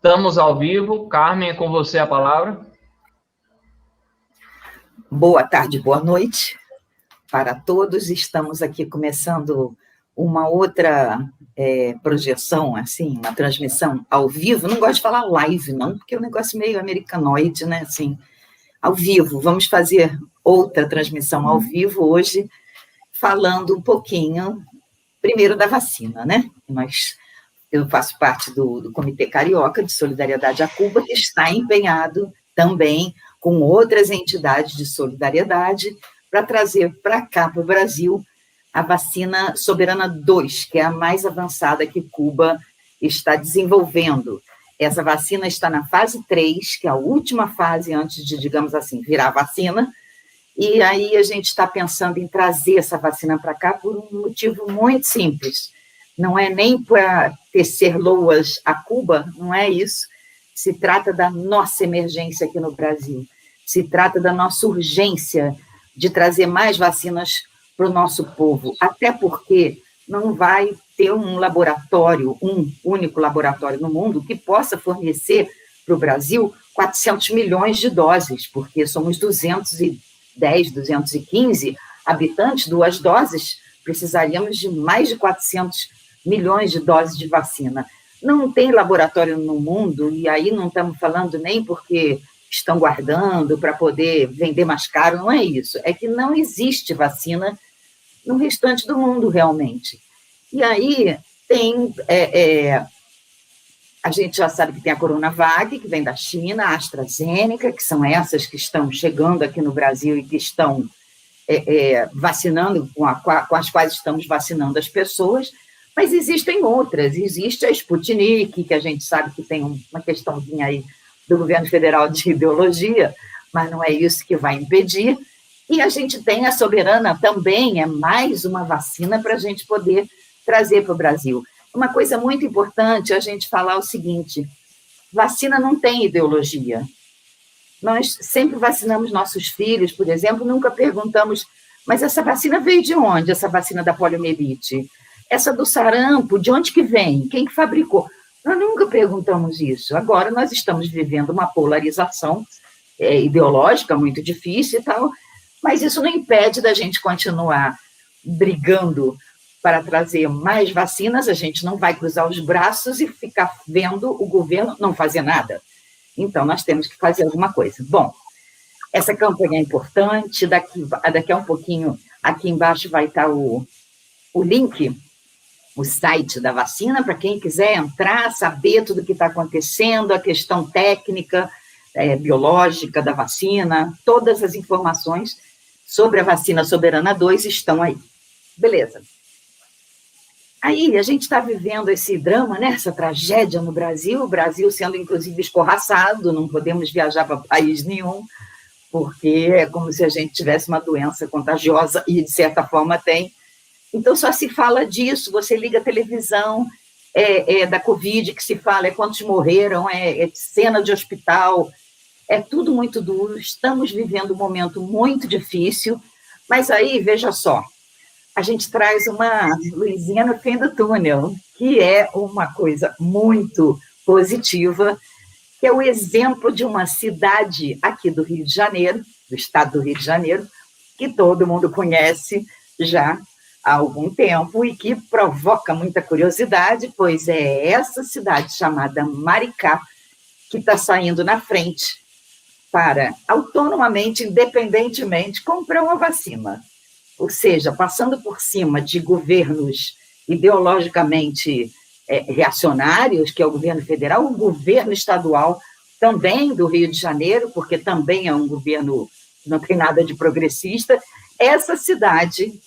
Estamos ao vivo. Carmen, é com você a palavra. Boa tarde, boa noite para todos. Estamos aqui começando uma outra projeção, assim, uma transmissão ao vivo. Não gosto de falar live, não, porque é um negócio meio americanoide, né? Assim, ao vivo. Vamos fazer outra transmissão ao vivo hoje, falando um pouquinho, primeiro da vacina, né? Eu faço parte do Comitê Carioca de Solidariedade a Cuba, que está empenhado também com outras entidades de solidariedade para trazer para cá, para o Brasil, a vacina Soberana 2, que é a mais avançada que Cuba está desenvolvendo. Essa vacina está na fase 3, que é a última fase antes de, digamos assim, virar vacina, e aí a gente está pensando em trazer essa vacina para cá por um motivo muito simples. Não é nem para tecer loas a Cuba, não é isso. Se trata da nossa emergência aqui no Brasil. Se trata da nossa urgência de trazer mais vacinas para o nosso povo. Até porque não vai ter um laboratório, um único laboratório no mundo que possa fornecer para o Brasil 400 milhões de doses, porque somos 210, 215 habitantes, 2 doses, precisaríamos de mais de 400 milhões de doses de vacina. Não tem laboratório no mundo, e aí não estamos falando nem porque estão guardando para poder vender mais caro, não é isso. É que não existe vacina no restante do mundo, realmente. E aí tem... a gente já sabe que tem a Coronavac, que vem da China, a AstraZeneca, que são essas que estão chegando aqui no Brasil e que estão vacinando, com as quais estamos vacinando as pessoas. Mas existem outras, existe a Sputnik, que a gente sabe que tem uma questãozinha aí do governo federal de ideologia, mas não é isso que vai impedir, e a gente tem a Soberana também, é mais uma vacina para a gente poder trazer para o Brasil. Uma coisa muito importante é a gente falar o seguinte, vacina não tem ideologia. Nós sempre vacinamos nossos filhos, por exemplo, nunca perguntamos, mas essa vacina veio de onde, essa vacina da poliomielite? Essa do sarampo, de onde que vem? Quem que fabricou? Nós nunca perguntamos isso. Agora nós estamos vivendo uma polarização ideológica muito difícil e tal, mas isso não impede da gente continuar brigando para trazer mais vacinas. A gente não vai cruzar os braços e ficar vendo o governo não fazer nada. Então, nós temos que fazer alguma coisa. Bom, essa campanha é importante. Daqui a um pouquinho, aqui embaixo vai estar o link, o site da vacina, para quem quiser entrar, saber tudo o que está acontecendo, a questão técnica, biológica da vacina, todas as informações sobre a vacina Soberana 2 estão aí. Beleza. Aí a gente está vivendo esse drama, né, essa tragédia no Brasil, o Brasil sendo, inclusive, escorraçado, não podemos viajar para país nenhum, porque é como se a gente tivesse uma doença contagiosa, e, de certa forma, tem. Então, só se fala disso, você liga a televisão, da Covid que se fala, quantos morreram, cena de hospital, é tudo muito duro, estamos vivendo um momento muito difícil, mas aí, veja só, a gente traz uma luzinha no fim do túnel, que é uma coisa muito positiva, que é o exemplo de uma cidade aqui do Rio de Janeiro, do estado do Rio de Janeiro, que todo mundo conhece já há algum tempo e que provoca muita curiosidade, pois é essa cidade chamada Maricá que está saindo na frente para, autonomamente, independentemente, comprar uma vacina. Ou seja, passando por cima de governos ideologicamente reacionários, que é o governo federal, o governo estadual também do Rio de Janeiro, porque também é um governo que não tem nada de progressista, essa cidade,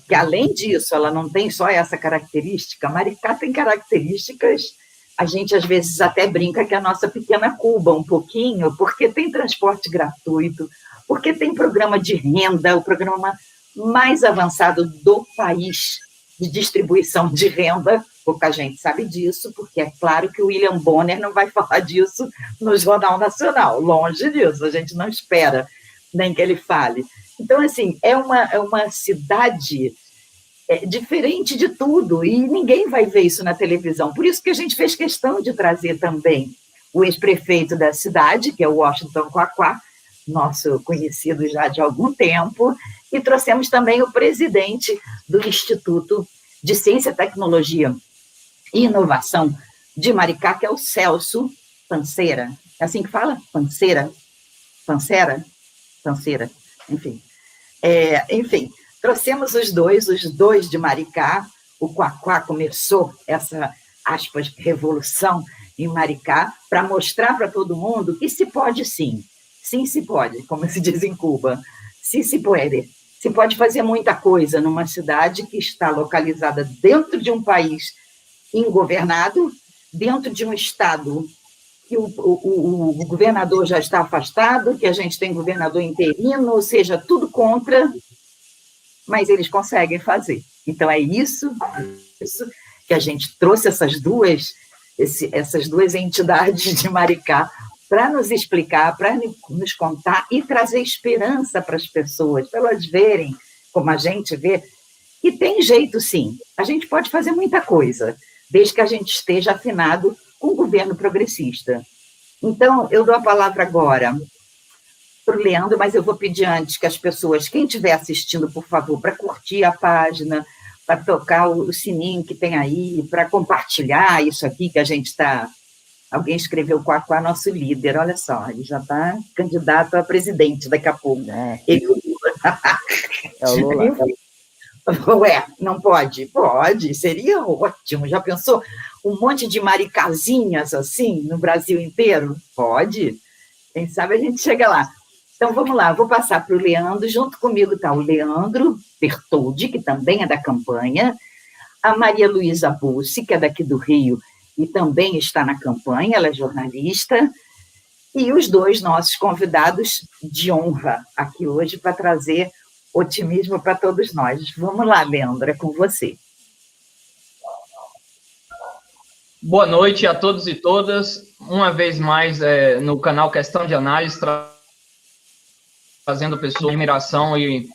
que além disso, ela não tem só essa característica, Maricá tem características, a gente às vezes até brinca que é a nossa pequena Cuba, um pouquinho, porque tem transporte gratuito, porque tem programa de renda, o programa mais avançado do país de distribuição de renda, pouca gente sabe disso, porque é claro que o William Bonner não vai falar disso no Jornal Nacional, longe disso, a gente não espera nem que ele fale. Então, assim, é uma cidade diferente de tudo, e ninguém vai ver isso na televisão. Por isso que a gente fez questão de trazer também o ex-prefeito da cidade, que é o Washington Quaquá, nosso conhecido já de algum tempo, e trouxemos também o presidente do Instituto de Ciência, Tecnologia e Inovação de Maricá, que é o Celso Panceira. É assim que fala? Panceira? Panceira? Enfim. Enfim, trouxemos os dois de Maricá. O Quaquá começou essa, aspas, revolução em Maricá para mostrar para todo mundo que se pode sim. Sim, se pode, como se diz em Cuba. Sim, se pode. Se pode fazer muita coisa numa cidade que está localizada dentro de um país ingovernado, dentro de um estado que o governador já está afastado, que a gente tem governador interino, ou seja, tudo contra, mas eles conseguem fazer. Então, é isso que a gente trouxe essas duas entidades de Maricá para nos explicar, para nos contar e trazer esperança para as pessoas, para elas verem, como a gente vê, que tem jeito sim. A gente pode fazer muita coisa, desde que a gente esteja afinado com o governo progressista. Então, eu dou a palavra agora para o Leandro, mas eu vou pedir antes que as pessoas, quem estiver assistindo, por favor, para curtir a página, para tocar o sininho que tem aí, para compartilhar isso aqui que a gente está... Alguém escreveu Quaquá, nosso líder, olha só, ele já está candidato a presidente daqui a pouco. Ele, é o Lula. Ué, não pode? Pode, seria ótimo. Já pensou um monte de maricazinhas assim no Brasil inteiro? Pode. Quem sabe a gente chega lá. Então, vamos lá, vou passar para o Leandro. Junto comigo está o Leandro Bertoldi, que também é da campanha, a Maria Luísa Bussi, que é daqui do Rio e também está na campanha, ela é jornalista, e os dois nossos convidados de honra aqui hoje para trazer otimismo para todos nós. Vamos lá, Leandro, é com você. Boa noite a todos e todas. Uma vez mais no canal Questão de Análise, trazendo pessoas de admiração e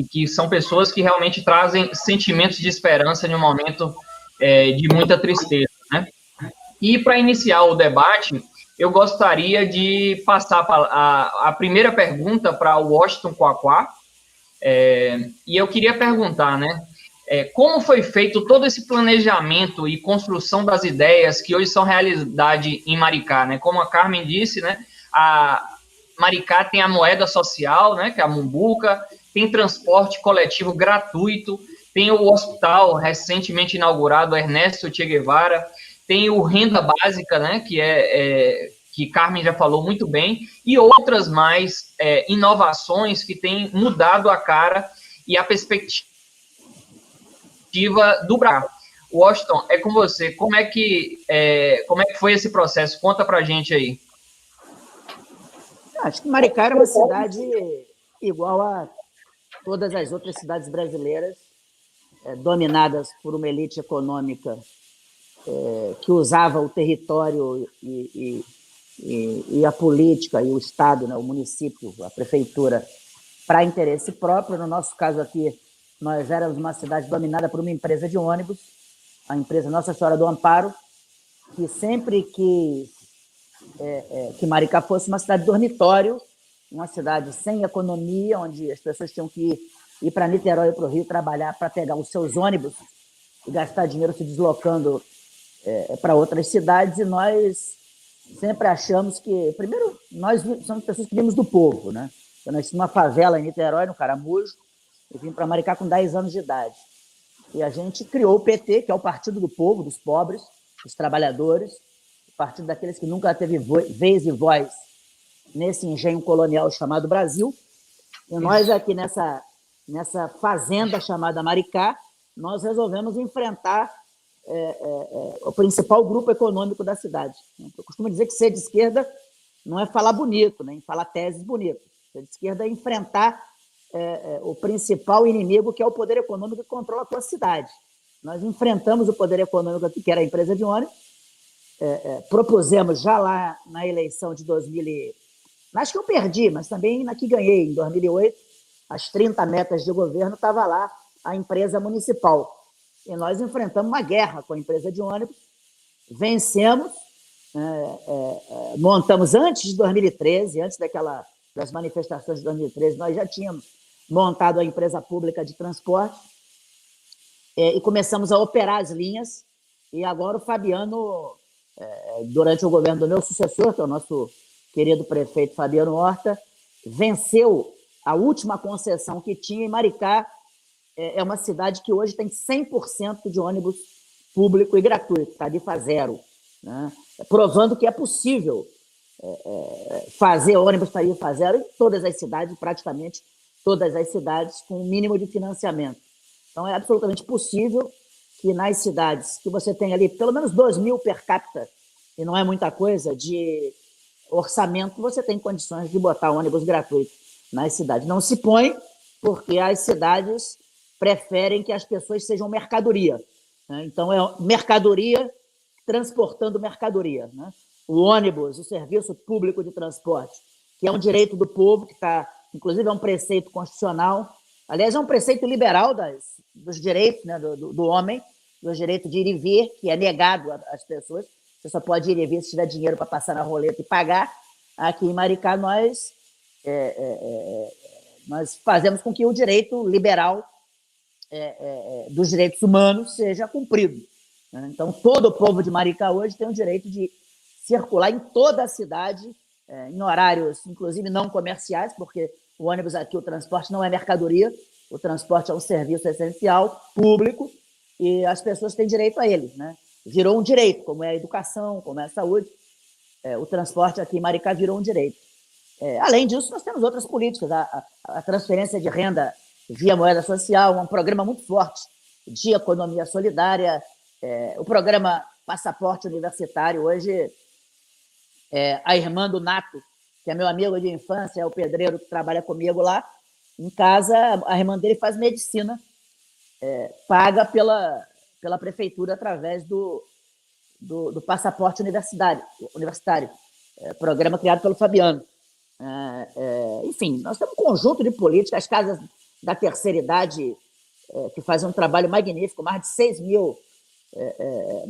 que são pessoas que realmente trazem sentimentos de esperança em um momento de muita tristeza, né? E para iniciar o debate, eu gostaria de passar a primeira pergunta para o Washington Quaquá, e eu queria perguntar, né, como foi feito todo esse planejamento e construção das ideias que hoje são realidade em Maricá, né? Como a Carmen disse, né, a Maricá tem a moeda social, né, que é a Mumbuca, tem transporte coletivo gratuito, tem o hospital recentemente inaugurado, Ernesto Che Guevara, tem o Renda Básica, né, que Carmen já falou muito bem, e outras mais inovações que têm mudado a cara e a perspectiva do Brasil. Washington, é com você. Como é que foi esse processo? Conta pra gente aí. Acho que Maricá era uma cidade igual a todas as outras cidades brasileiras, dominadas por uma elite econômica que usava o território e a política e o Estado, né, o município, a prefeitura, para interesse próprio. No nosso caso aqui, nós éramos uma cidade dominada por uma empresa de ônibus, a empresa Nossa Senhora do Amparo, que sempre quis que Maricá fosse uma cidade dormitório, uma cidade sem economia, onde as pessoas tinham que ir para Niterói e para o Rio trabalhar para pegar os seus ônibus e gastar dinheiro se deslocando para outras cidades. E nós sempre achamos que, primeiro, nós somos pessoas que vimos do povo, né? Eu nasci numa favela em Niterói, no Caramujo, e vim para Maricá com 10 anos de idade. E a gente criou o PT, que é o Partido do Povo, dos pobres, dos trabalhadores, o partido daqueles que nunca teve vez e voz nesse engenho colonial chamado Brasil. E nós aqui nessa fazenda chamada Maricá, nós resolvemos enfrentar o principal grupo econômico da cidade. Eu costumo dizer que ser de esquerda não é falar bonito, nem falar teses bonitas. Ser de esquerda é enfrentar o principal inimigo, que é o poder econômico que controla a tua cidade. Nós enfrentamos o poder econômico aqui, que era a empresa de ônibus, propusemos já lá na eleição de 2000, acho que eu perdi, mas também na que ganhei, em 2008, as 30 metas de governo, estava lá a empresa municipal. E nós enfrentamos uma guerra com a empresa de ônibus, vencemos montamos antes de 2013, antes das manifestações de 2013, nós já tínhamos montado a empresa pública de transporte e começamos a operar as linhas. E agora o Fabiano, durante o governo do meu sucessor, que é o nosso querido prefeito Fabiano Horta, venceu a última concessão que tinha, e Maricá é uma cidade que hoje tem 100% de ônibus público e gratuito, tarifa zero, né? Provando que é possível fazer ônibus tarifa zero em todas as cidades, praticamente todas as cidades, com o mínimo de financiamento. Então, é absolutamente possível que nas cidades que você tem ali pelo menos 2.000 per capita, e não é muita coisa, de orçamento, você tem condições de botar ônibus gratuito nas cidades. Não se põe porque as cidades preferem que as pessoas sejam mercadoria, né? Então, é mercadoria transportando mercadoria, né? O ônibus, o serviço público de transporte, que é um direito do povo, que está, inclusive, é um preceito constitucional. Aliás, é um preceito liberal dos direitos, né, do homem, dos direitos de ir e vir, que é negado às pessoas. Você só pode ir e vir se tiver dinheiro para passar na roleta e pagar. Aqui em Maricá, nós fazemos com que o direito liberal dos direitos humanos seja cumprido, né? Então, todo o povo de Maricá hoje tem o direito de circular em toda a cidade, em horários, inclusive, não comerciais, porque o ônibus aqui, o transporte não é mercadoria, o transporte é um serviço essencial, público, e as pessoas têm direito a ele, né? Virou um direito, como é a educação, como é a saúde. O transporte aqui em Maricá virou um direito. Além disso, nós temos outras políticas, a transferência de renda via moeda social, um programa muito forte de economia solidária, o programa Passaporte Universitário. Hoje, a irmã do Nato, que é meu amigo de infância, é o pedreiro que trabalha comigo lá, em casa, a irmã dele faz medicina, paga pela prefeitura através do passaporte universitário, programa criado pelo Fabiano. Enfim, nós temos um conjunto de políticas, as casas da terceira idade, que fazem um trabalho magnífico, mais de 6.000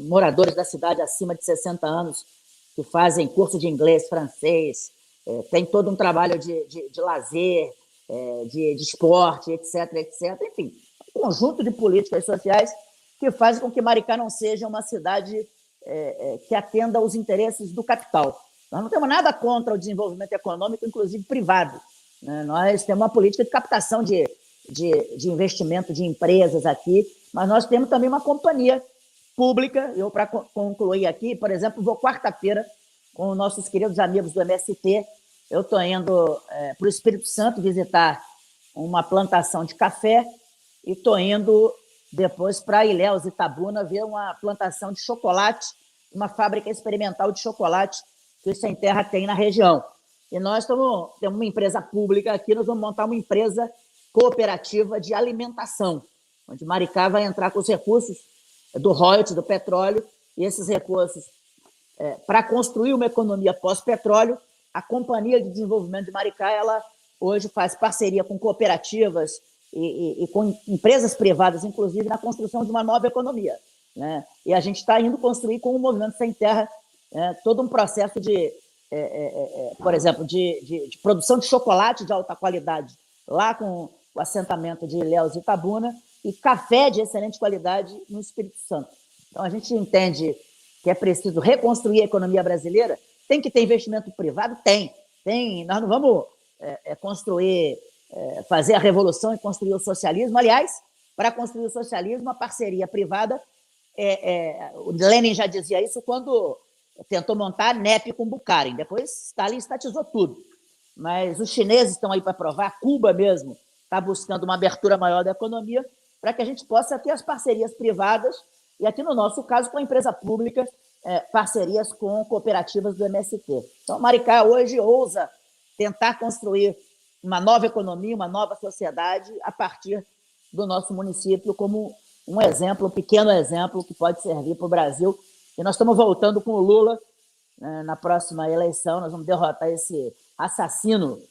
moradores da cidade acima de 60 anos, que fazem curso de inglês, francês, tem todo um trabalho de lazer, de esporte, etc, etc. Enfim, um conjunto de políticas sociais que fazem com que Maricá não seja uma cidade que atenda aos interesses do capital. Nós não temos nada contra o desenvolvimento econômico, inclusive privado, né? Nós temos uma política de captação de investimento de empresas aqui, mas nós temos também uma companhia pública. Eu, para concluir aqui, por exemplo, vou quarta-feira com nossos queridos amigos do MST. Eu estou indo para o Espírito Santo visitar uma plantação de café e estou indo depois para Ilhéus, Itabuna, ver uma plantação de chocolate, uma fábrica experimental de chocolate que o Sem Terra tem na região. E nós temos uma empresa pública aqui, nós vamos montar uma empresa cooperativa de alimentação, onde Maricá vai entrar com os recursos do royalties, do petróleo, e esses recursos, para construir uma economia pós-petróleo. A Companhia de Desenvolvimento de Maricá, ela hoje faz parceria com cooperativas e com empresas privadas, inclusive, na construção de uma nova economia, né? E a gente está indo construir com o Movimento Sem Terra todo um processo por exemplo, de produção de chocolate de alta qualidade, lá com o assentamento de Ilhéus e Itabuna, e café de excelente qualidade no Espírito Santo. Então, a gente entende que é preciso reconstruir a economia brasileira. Tem que ter investimento privado? Tem. Nós não vamos construir, fazer a revolução e construir o socialismo. Aliás, para construir o socialismo, a parceria privada, o Lenin já dizia isso quando tentou montar a NEP com Bukharin. Depois, Stalin estatizou tudo. Mas os chineses estão aí para provar, Cuba mesmo está buscando uma abertura maior da economia para que a gente possa ter as parcerias privadas e, aqui no nosso caso, com a empresa pública, parcerias com cooperativas do MST. Então, Maricá hoje ousa tentar construir uma nova economia, uma nova sociedade a partir do nosso município como um exemplo, um pequeno exemplo que pode servir para o Brasil. E nós estamos voltando com o Lula, né, na próxima eleição. Nós vamos derrotar esse assassino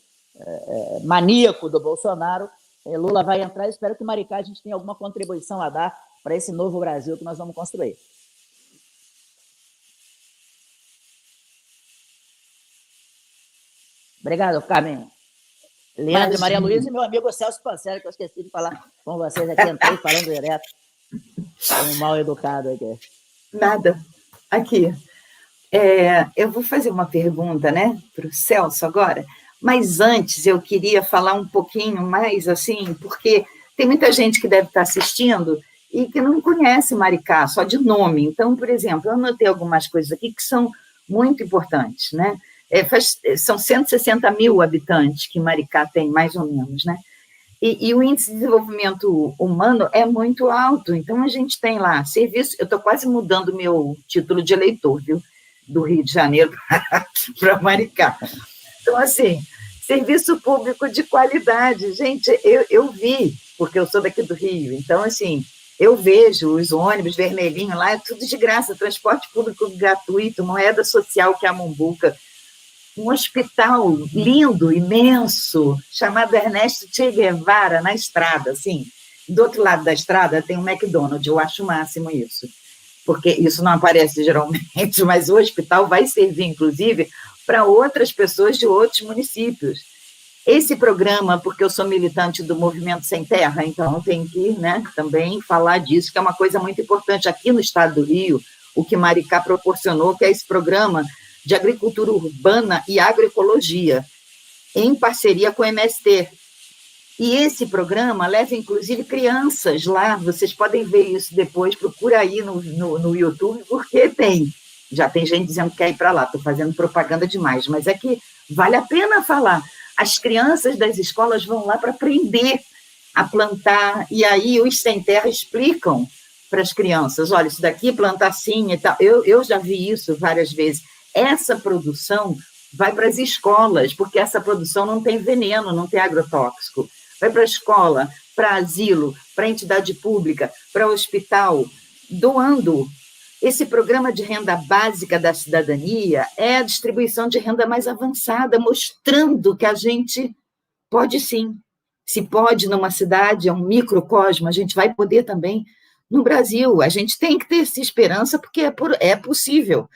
maníaco do Bolsonaro. Lula vai entrar. Espero que Maricá a gente tenha alguma contribuição a dar para esse novo Brasil que nós vamos construir. Obrigado, Carmen. Leandro e Maria Luísa e meu amigo Celso Pancelli, que eu esqueci de falar com vocês aqui, entrei falando direto. Um mal educado aqui. Nada. Aqui. Eu vou fazer uma pergunta, né, para o Celso agora, mas antes eu queria falar um pouquinho mais, assim, porque tem muita gente que deve estar assistindo e que não conhece Maricá, só de nome. Então, por exemplo, eu anotei algumas coisas aqui que são muito importantes, né? São 160 mil habitantes que Maricá tem, mais ou menos, né? E o índice de desenvolvimento humano é muito alto, então a gente tem lá serviço. Eu estou quase mudando meu título de eleitor, viu? Do Rio de Janeiro para Maricá. Então, assim, serviço público de qualidade. Gente, eu vi, porque eu sou daqui do Rio, então, assim, eu vejo os ônibus vermelhinhos lá, é tudo de graça, transporte público gratuito, moeda social que é a Mumbuca, um hospital lindo, imenso, chamado Ernesto Che Guevara, na estrada, assim. Do outro lado da estrada tem um McDonald's, eu acho o máximo isso, porque isso não aparece geralmente, mas o hospital vai servir, inclusive, para outras pessoas de outros municípios. Esse programa, porque eu sou militante do Movimento Sem Terra, então eu tenho que, né, também falar disso, que é uma coisa muito importante aqui no estado do Rio, o que Maricá proporcionou, que é esse programa de agricultura urbana e agroecologia, em parceria com o MST. E esse programa leva, inclusive, crianças lá, vocês podem ver isso depois, procura aí no YouTube, porque já tem gente dizendo que quer ir para lá, estou fazendo propaganda demais, mas é que vale a pena falar. As crianças das escolas vão lá para aprender a plantar, e aí os Sem Terra explicam para as crianças, olha, isso daqui planta assim e tal. Eu já vi isso várias vezes. Essa produção vai para as escolas, porque essa produção não tem veneno, não tem agrotóxico. Vai para a escola, para asilo, para entidade pública, para hospital, doando. Esse programa de renda básica da cidadania é a distribuição de renda mais avançada, mostrando que a gente pode sim. Se pode numa cidade, é um microcosmo, a gente vai poder também no Brasil. A gente tem que ter essa esperança, porque é possível.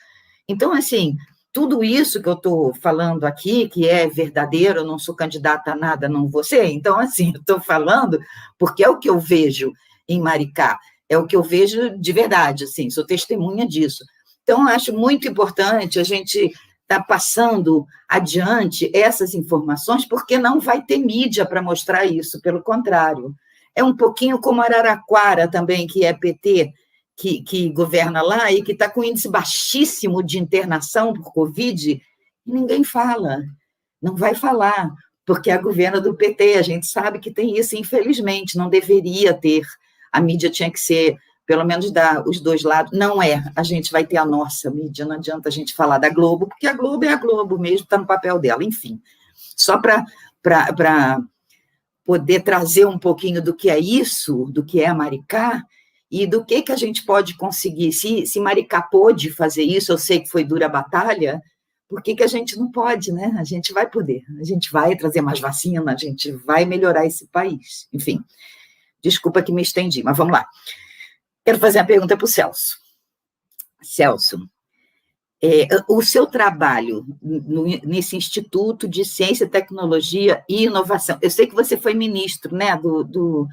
Então, assim, tudo isso que eu estou falando aqui, que é verdadeiro, eu não sou candidata a nada, não vou ser, então, assim, eu estou falando porque é o que eu vejo em Maricá, é o que eu vejo de verdade, assim, sou testemunha disso. Então, eu acho muito importante a gente estar passando adiante essas informações, porque não vai ter mídia para mostrar isso, pelo contrário. É um pouquinho como Araraquara também, que é PT, que governa lá e que está com índice baixíssimo de internação por Covid, e ninguém fala, não vai falar, porque é a governa do PT, a gente sabe que tem isso, infelizmente, não deveria ter, a mídia tinha que ser, pelo menos os dois lados, não é, a gente vai ter a nossa mídia, não adianta a gente falar da Globo, porque a Globo é a Globo mesmo, está no papel dela, enfim, só para poder trazer um pouquinho do que é isso, do que é Maricá, e do que a gente pode conseguir. Se Maricá pôde fazer isso, eu sei que foi dura a batalha, por que a gente não pode, né? A gente vai poder, a gente vai trazer mais vacina, a gente vai melhorar esse país. Enfim, desculpa que me estendi, mas vamos lá. Quero fazer a pergunta para o Celso. Celso, o seu trabalho nesse Instituto de Ciência, Tecnologia e Inovação, eu sei que você foi ministro, né, do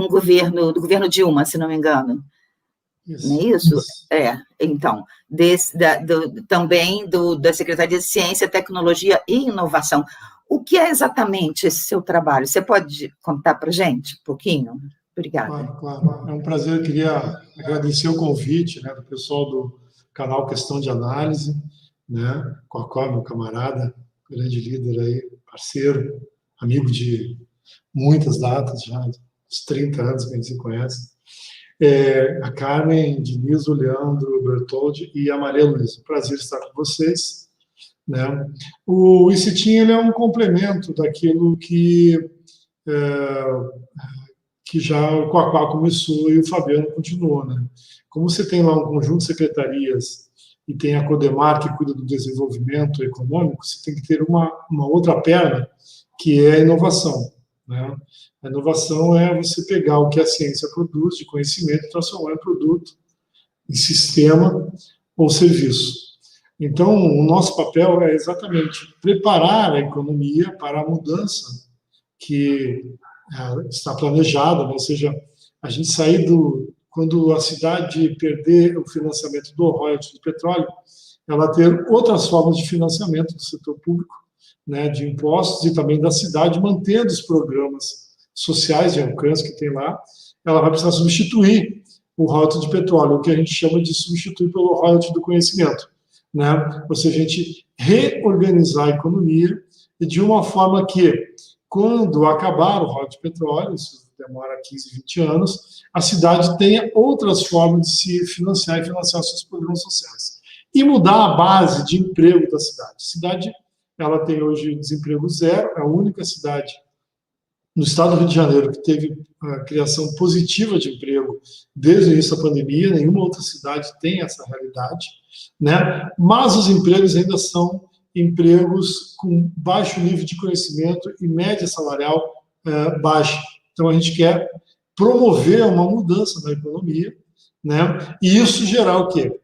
governo Dilma, se não me engano. Isso, não é isso? Então, também da Secretaria de Ciência, Tecnologia e Inovação. O que é exatamente esse seu trabalho? Você pode contar para a gente um pouquinho? Obrigada. Claro. É um prazer, eu queria agradecer o convite, né, do pessoal do canal Questão de Análise, né, Cocó, meu camarada, grande líder aí, parceiro, amigo de muitas datas já, uns 30 anos que a gente se conhece, a Carmen, Diniz, o Leandro, o Bertoldi e a Maria Luísa. Prazer estar com vocês. Né? O ICITIM, ele é um complemento daquilo que já o Coacá começou e o Fabiano continuou. Né? Como você tem lá um conjunto de secretarias e tem a Codemar, que cuida do desenvolvimento econômico, você tem que ter uma outra perna, que é a inovação. Né? A inovação é você pegar o que a ciência produz de conhecimento e transformar em produto, em sistema ou serviço. Então, o nosso papel é exatamente preparar a economia para a mudança que está planejada, né? Ou seja, a gente sair quando a cidade perder o financiamento do royalties do petróleo, ela ter outras formas de financiamento do setor público, né, de impostos e também da cidade, mantendo os programas sociais de alcance que tem lá, ela vai precisar substituir o royalties de petróleo, o que a gente chama de substituir pelo royalties do conhecimento, né? Ou seja, a gente reorganizar a economia e de uma forma que, quando acabar o royalties de petróleo, isso demora 15, 20 anos, a cidade tenha outras formas de se financiar e financiar seus programas sociais. E mudar a base de emprego da cidade. A cidade, ela tem hoje desemprego zero, é a única cidade no estado do Rio de Janeiro que teve a criação positiva de emprego desde o início da pandemia, nenhuma outra cidade tem essa realidade, né? Mas os empregos ainda são empregos com baixo nível de conhecimento e média salarial baixa. Então, a gente quer promover uma mudança na economia, né? E isso gerar o quê?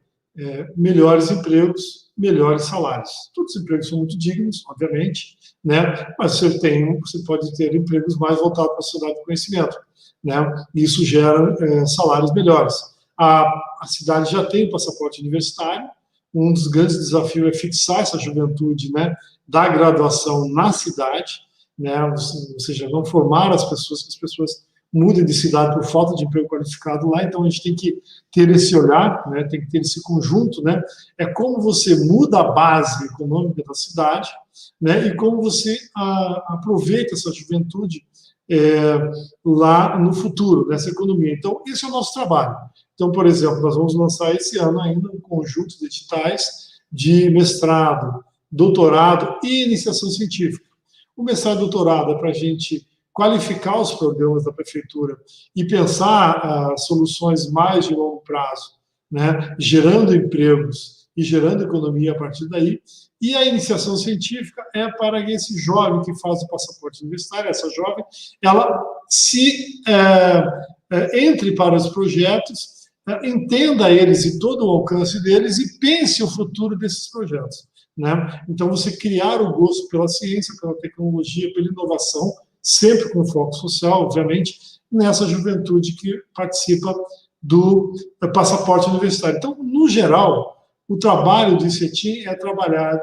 Melhores empregos, melhores salários. Todos os empregos são muito dignos, obviamente, né? Mas você pode ter empregos mais voltados para a sociedade do conhecimento, né? E isso gera salários melhores. A cidade já tem o passaporte universitário. Um dos grandes desafios é fixar essa juventude, né, da graduação na cidade, né? Ou seja, não formar as pessoas, que as pessoas mudem de cidade por falta de emprego qualificado lá. Então, a gente tem que ter esse olhar, né, tem que ter esse conjunto, né? É como você muda a base econômica da cidade, né, e como você aproveita essa juventude lá no futuro, nessa economia. Então, esse é o nosso trabalho. Então, por exemplo, nós vamos lançar esse ano ainda um conjunto de editais de mestrado, doutorado e iniciação científica. O mestrado e doutorado é para a gente qualificar os programas da prefeitura e pensar soluções mais de longo prazo, né, gerando empregos e gerando economia a partir daí. E a iniciação científica é para esse jovem que faz o passaporte universitário, essa jovem, ela entre para os projetos, entenda eles e todo o alcance deles e pense o futuro desses projetos, né? Então, você criar o gosto pela ciência, pela tecnologia, pela inovação, sempre com foco social, obviamente, nessa juventude que participa do passaporte universitário. Então, no geral, o trabalho do ICETIM é trabalhar,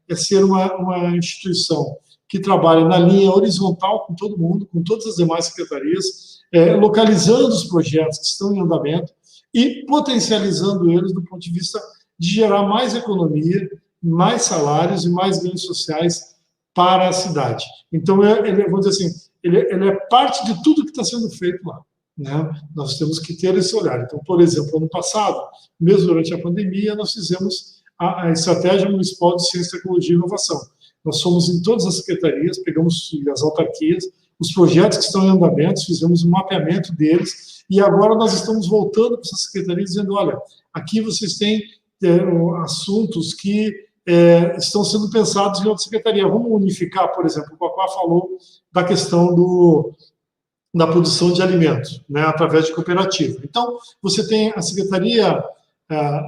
é ser uma instituição que trabalha na linha horizontal com todo mundo, com todas as demais secretarias, localizando os projetos que estão em andamento e potencializando eles do ponto de vista de gerar mais economia, mais salários e mais ganhos sociais para a cidade. Então, vamos dizer assim, ele é parte de tudo que está sendo feito lá, né? Nós temos que ter esse olhar. Então, por exemplo, ano passado, mesmo durante a pandemia, nós fizemos a Estratégia Municipal de Ciência, Tecnologia e Inovação. Nós fomos em todas as secretarias, pegamos as autarquias, os projetos que estão em andamento, fizemos um mapeamento deles, e agora nós estamos voltando para essas secretarias dizendo, olha, aqui vocês têm assuntos que estão sendo pensados em outra secretaria. Vamos unificar, por exemplo, o Pacá falou da questão da produção de alimentos, né, através de cooperativa. Então, você tem a Secretaria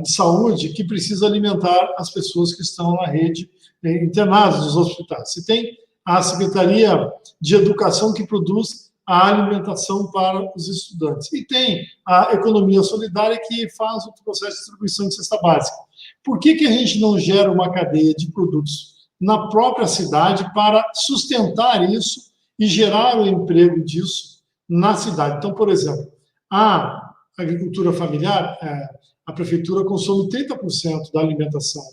de Saúde que precisa alimentar as pessoas que estão na rede internadas dos hospitais. Você tem a Secretaria de Educação que produz a alimentação para os estudantes. E tem a Economia Solidária que faz o processo de distribuição de cesta básica. Por que a gente não gera uma cadeia de produtos na própria cidade para sustentar isso e gerar o emprego disso na cidade? Então, por exemplo, a agricultura familiar, a prefeitura consome 30% da alimentação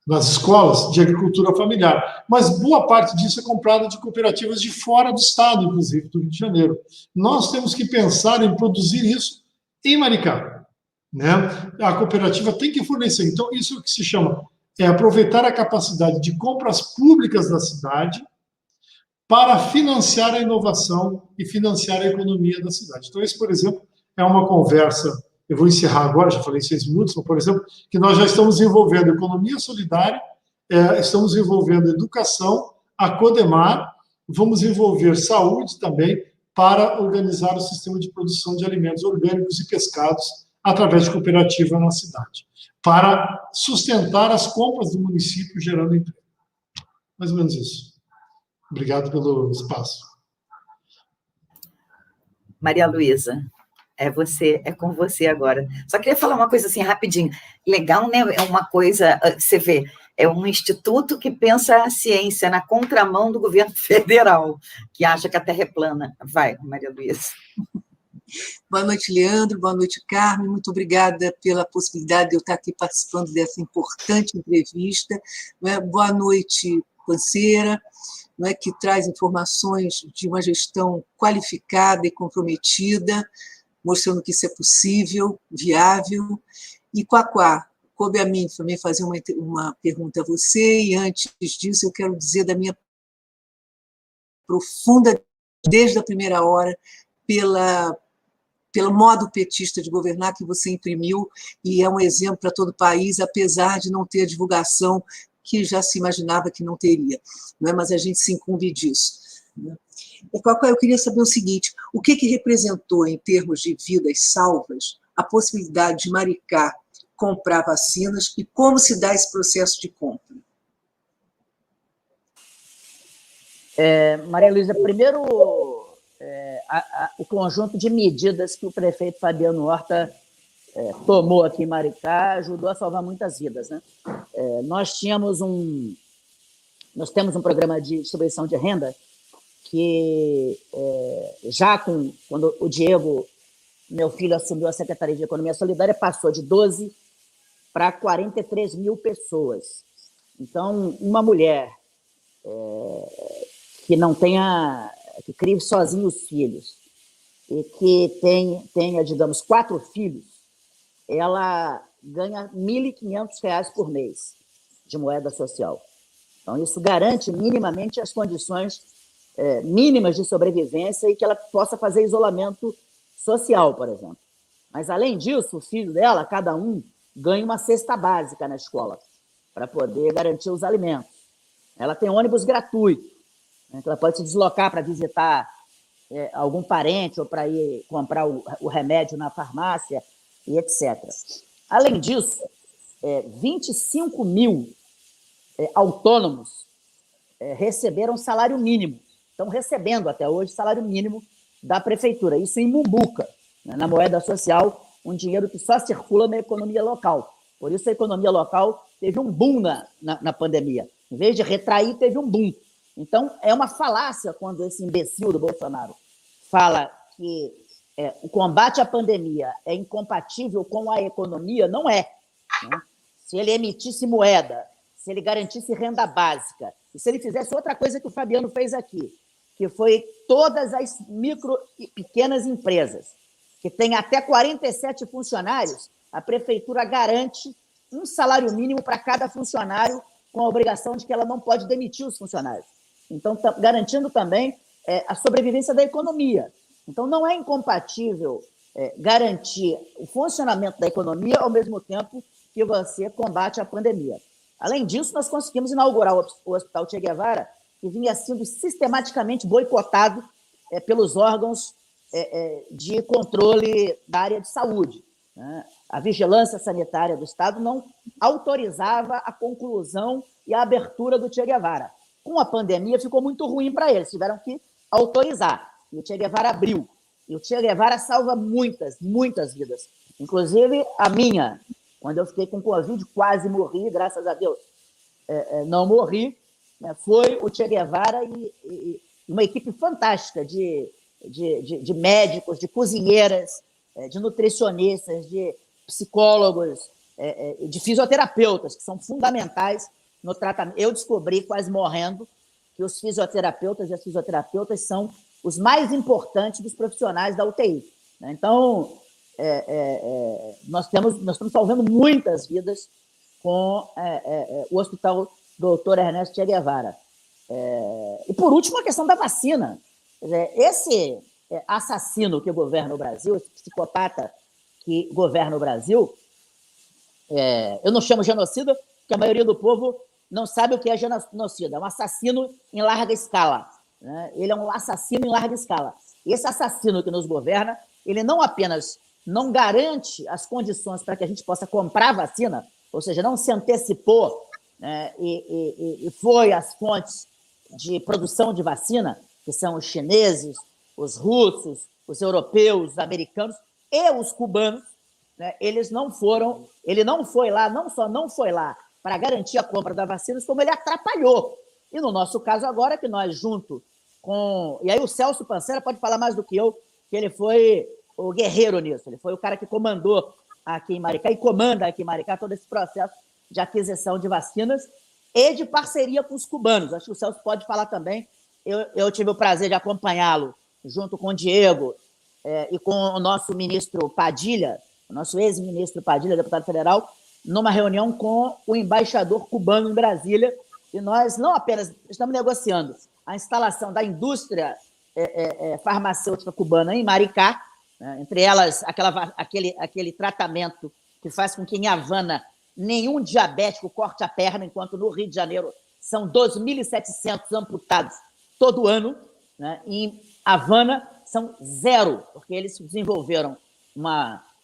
nas escolas de agricultura familiar, mas boa parte disso é comprada de cooperativas de fora do estado, inclusive, do Rio de Janeiro. Nós temos que pensar em produzir isso em Maricá, né? A cooperativa tem que fornecer. Então, isso é o que se chama aproveitar a capacidade de compras públicas da cidade para financiar a inovação e financiar a economia da cidade. Então, esse, por exemplo, é uma conversa, eu vou encerrar agora, já falei 6 minutos, mas, por exemplo, que nós já estamos envolvendo economia solidária, estamos envolvendo educação, a Codemar, vamos envolver saúde também para organizar o sistema de produção de alimentos orgânicos e pescados através de cooperativa na cidade, para sustentar as compras do município, gerando emprego. Mais ou menos isso. Obrigado pelo espaço. Maria Luísa, é com você agora. Só queria falar uma coisa assim, rapidinho. Legal, né? É uma coisa, você vê, é um instituto que pensa a ciência na contramão do governo federal, que acha que a Terra é plana. Vai, Maria Luísa. Boa noite, Leandro. Boa noite, Carmen. Muito obrigada pela possibilidade de eu estar aqui participando dessa importante entrevista. Boa noite, Panceira, que traz informações de uma gestão qualificada e comprometida, mostrando que isso é possível, viável. E, Quaquá, coube a mim também fazer uma pergunta a você, e antes disso eu quero dizer da minha profunda, desde a primeira hora, pelo modo petista de governar que você imprimiu, e é um exemplo para todo o país, apesar de não ter a divulgação que já se imaginava que não teria, mas a gente se incumbe disso. Eu queria saber o seguinte, o que representou, em termos de vidas salvas, a possibilidade de Maricá comprar vacinas e como se dá esse processo de compra? Maria Luísa, primeiro, o conjunto de medidas que o prefeito Fabiano Horta tomou aqui em Maricá ajudou a salvar muitas vidas, né? Nós temos um programa de distribuição de renda que, quando o Diego, meu filho, assumiu a Secretaria de Economia Solidária, passou de 12 para 43 mil pessoas. Então, uma mulher que crie sozinho os filhos e que tenha, digamos, 4 filhos, ela ganha R$ 1.500 por mês de moeda social. Então, isso garante minimamente as condições mínimas de sobrevivência e que ela possa fazer isolamento social, por exemplo. Mas, além disso, o filho dela, cada um, ganha uma cesta básica na escola para poder garantir os alimentos. Ela tem ônibus gratuito, né, que ela pode se deslocar para visitar algum parente ou para ir comprar o remédio na farmácia e etc. Além disso, 25 mil autônomos receberam salário mínimo. Estão recebendo até hoje salário mínimo da prefeitura. Isso em Mumbuca, né, na moeda social, um dinheiro que só circula na economia local. Por isso a economia local teve um boom na pandemia. Em vez de retrair, teve um boom. Então, é uma falácia quando esse imbecil do Bolsonaro fala que o combate à pandemia é incompatível com a economia. Não é, né? Se ele emitisse moeda, se ele garantisse renda básica, e se ele fizesse outra coisa que o Fabiano fez aqui, que foi todas as micro e pequenas empresas, que têm até 47 funcionários, a prefeitura garante um salário mínimo para cada funcionário, com a obrigação de que ela não pode demitir os funcionários. Então, garantindo também a sobrevivência da economia. Então, não é incompatível garantir o funcionamento da economia ao mesmo tempo que você combate a pandemia. Além disso, nós conseguimos inaugurar o Hospital Che Guevara, que vinha sendo sistematicamente boicotado pelos órgãos de controle da área de saúde, né? A vigilância sanitária do Estado não autorizava a conclusão e a abertura do Che Guevara. Com a pandemia, ficou muito ruim para eles, tiveram que autorizar. E o Che Guevara abriu. E o Che Guevara salva muitas, muitas vidas. Inclusive a minha. Quando eu fiquei com Covid, quase morri, graças a Deus. Não morri. Né? Foi o Che Guevara e uma equipe fantástica de médicos, de cozinheiras, de nutricionistas, de psicólogos, de fisioterapeutas, que são fundamentais no tratamento. Eu descobri, quase morrendo, que os fisioterapeutas e as fisioterapeutas são os mais importantes dos profissionais da UTI. Né? Então, nós estamos salvando muitas vidas com o Hospital Dr. Ernesto Che Guevara. E, por último, a questão da vacina. Esse assassino que governa o Brasil, esse psicopata que governa o Brasil, eu não chamo genocida, porque a maioria do povo não sabe o que é genocida. É um assassino em larga escala. Né? Ele é um assassino em larga escala. E esse assassino que nos governa, ele não apenas não garante as condições para que a gente possa comprar vacina, ou seja, não se antecipou, né, e foi às fontes de produção de vacina, que são os chineses, os russos, os europeus, os americanos e os cubanos, né, ele não foi lá, não só não foi lá para garantir a compra da vacina, como ele atrapalhou. E no nosso caso agora, que nós junto com... E aí o Celso Panseira pode falar mais do que eu, que ele foi o guerreiro nisso, ele foi o cara que comandou aqui em Maricá e comanda aqui em Maricá todo esse processo de aquisição de vacinas e de parceria com os cubanos. Acho que o Celso pode falar também. Eu tive o prazer de acompanhá-lo junto com o Diego e com o nosso ministro Padilha, o nosso ex-ministro Padilha, deputado federal, numa reunião com o embaixador cubano em Brasília, e nós não apenas estamos negociando a instalação da indústria farmacêutica cubana em Maricá, né, entre elas aquele tratamento que faz com que em Havana nenhum diabético corte a perna, enquanto no Rio de Janeiro são 2.700 amputados todo ano, né? Em Havana são 0, porque eles desenvolveram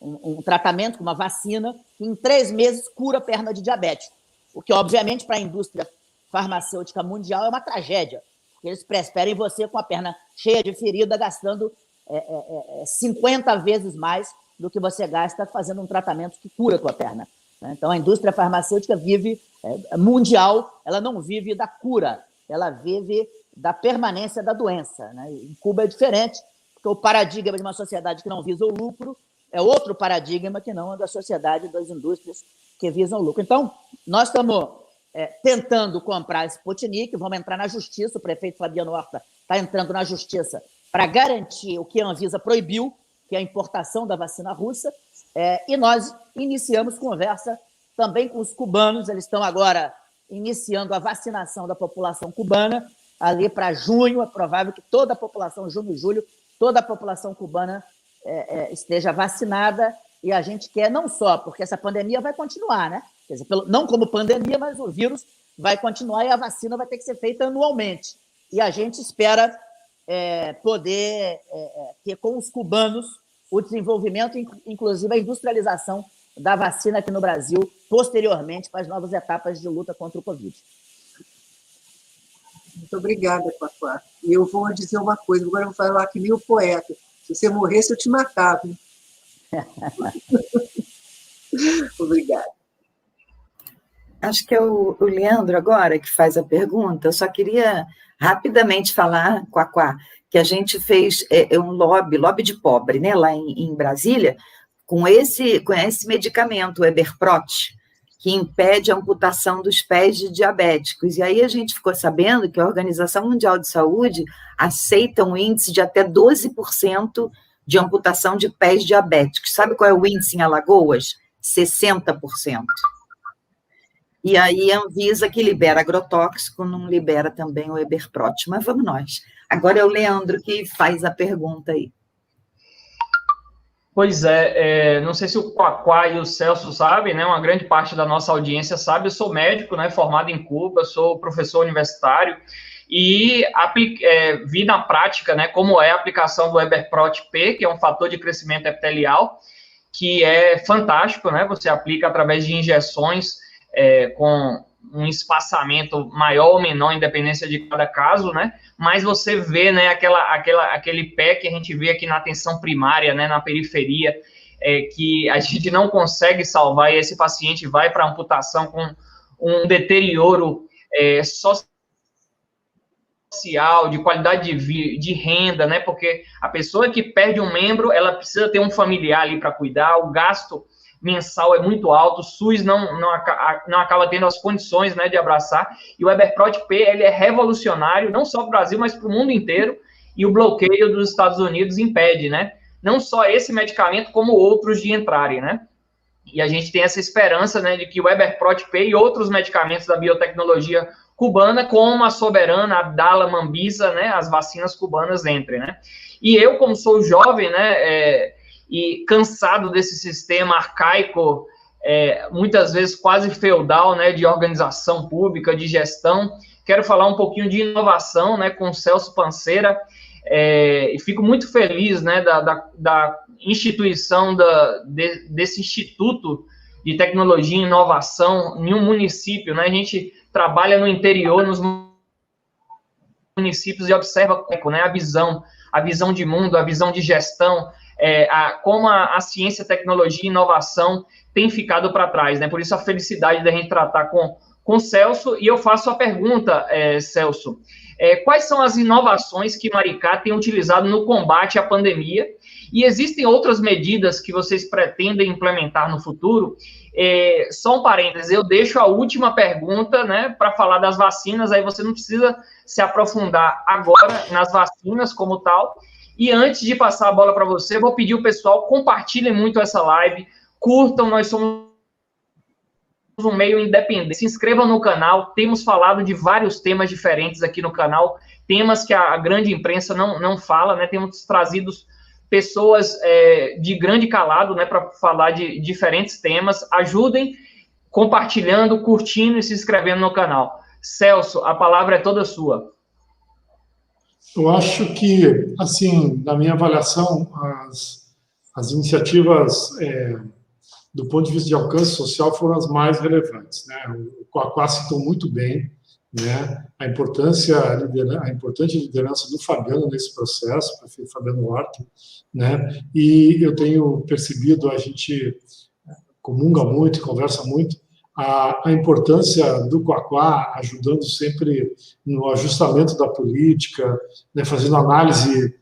um tratamento, uma vacina, que em 3 meses cura a perna de diabético, o que, obviamente, para a indústria farmacêutica mundial é uma tragédia, porque eles preferem você com a perna cheia de ferida, gastando 50 vezes mais do que você gasta fazendo um tratamento que cura a tua perna. Então, a indústria farmacêutica vive mundial, ela não vive da cura, ela vive da permanência da doença, né? Em Cuba é diferente, porque o paradigma de uma sociedade que não visa o lucro é outro paradigma que não é da sociedade das indústrias que visam o lucro. Então, nós estamos tentando comprar a Sputnik, vamos entrar na justiça, o prefeito Fabiano Horta está entrando na justiça para garantir o que a Anvisa proibiu, que é a importação da vacina russa, e nós iniciamos conversa também com os cubanos, eles estão agora iniciando a vacinação da população cubana, ali para junho, é provável que toda a população, junho e julho, toda a população cubana esteja vacinada, e a gente quer não só, porque essa pandemia vai continuar, né? Quer dizer, não como pandemia, mas o vírus vai continuar e a vacina vai ter que ser feita anualmente. E a gente espera poder ter com os cubanos o desenvolvimento, inclusive a industrialização da vacina aqui no Brasil, posteriormente para as novas etapas de luta contra o Covid. Muito obrigada, Quaquá. E eu vou dizer uma coisa, agora eu vou falar que nem o poeta. Se você morresse, eu te matava. Obrigada. Acho que é o Leandro agora que faz a pergunta. Eu só queria rapidamente falar, Quaquá, que a gente fez um lobby de pobre, né, lá em Brasília, com esse medicamento, o Eberprot, que impede a amputação dos pés de diabéticos. E aí a gente ficou sabendo que a Organização Mundial de Saúde aceita um índice de até 12% de amputação de pés diabéticos. Sabe qual é o índice em Alagoas? 60%. E aí a Anvisa, que libera agrotóxico, não libera também o Eberprot. Mas vamos nós. Agora é o Leandro que faz a pergunta aí. Pois não sei se o Quaquá e o Celso sabem, né? Uma grande parte da nossa audiência sabe, eu sou médico, né? Formado em Cuba, sou professor universitário e vi na prática, né? Como é a aplicação do Eberprot-P, que é um fator de crescimento epitelial, que é fantástico, né? Você aplica através de injeções com um espaçamento maior ou menor, em dependência de cada caso, né? Mas você vê, né, aquele pé que a gente vê aqui na atenção primária, né, na periferia, que a gente não consegue salvar, e esse paciente vai para amputação com um deterioro social, de qualidade de renda, né? Porque a pessoa que perde um membro, ela precisa ter um familiar ali para cuidar, o gasto mensal é muito alto, o SUS não acaba tendo as condições, né, de abraçar, e o Eberprot-P, ele é revolucionário, não só para o Brasil, mas para o mundo inteiro, e o bloqueio dos Estados Unidos impede, né, não só esse medicamento, como outros de entrarem, né, e a gente tem essa esperança, né, de que o Eberprot-P e outros medicamentos da biotecnologia cubana, como a Soberana, a Abdala, Mambisa, né, as vacinas cubanas entrem, né, e eu, como sou jovem, né, e cansado desse sistema arcaico, muitas vezes quase feudal, né, de organização pública, de gestão, quero falar um pouquinho de inovação, né, com o Celso Panseira. e fico muito feliz, né, da instituição desse Instituto de Tecnologia e Inovação em um município, né? A gente trabalha no interior, nos municípios, e observa, né, a visão de mundo, a visão de gestão, como a ciência, tecnologia e inovação tem ficado para trás, né? Por isso a felicidade da gente tratar com o Celso. E eu faço a pergunta, Celso, quais são as inovações que Maricá tem utilizado no combate à pandemia? E existem outras medidas que vocês pretendem implementar no futuro? Só um parênteses, eu deixo a última pergunta, né, para falar das vacinas, aí você não precisa se aprofundar agora nas vacinas como tal. E antes de passar a bola para você, vou pedir ao pessoal, compartilhem muito essa live, curtam, nós somos um meio independente, se inscrevam no canal, temos falado de vários temas diferentes aqui no canal, temas que a grande imprensa não fala, né, temos trazido pessoas de grande calado, né, para falar de diferentes temas. Ajudem compartilhando, curtindo e se inscrevendo no canal. Celso, a palavra é toda sua. Eu acho que, assim, na minha avaliação, as iniciativas do ponto de vista de alcance social foram as mais relevantes, né? O Quaquá citou muito bem, né, a importante liderança do Fabiano nesse processo, o prefeito Fabiano Horta, né, e eu tenho percebido, a gente comunga muito, conversa muito, a importância do Quaquá ajudando sempre no ajustamento da política, né, fazendo análise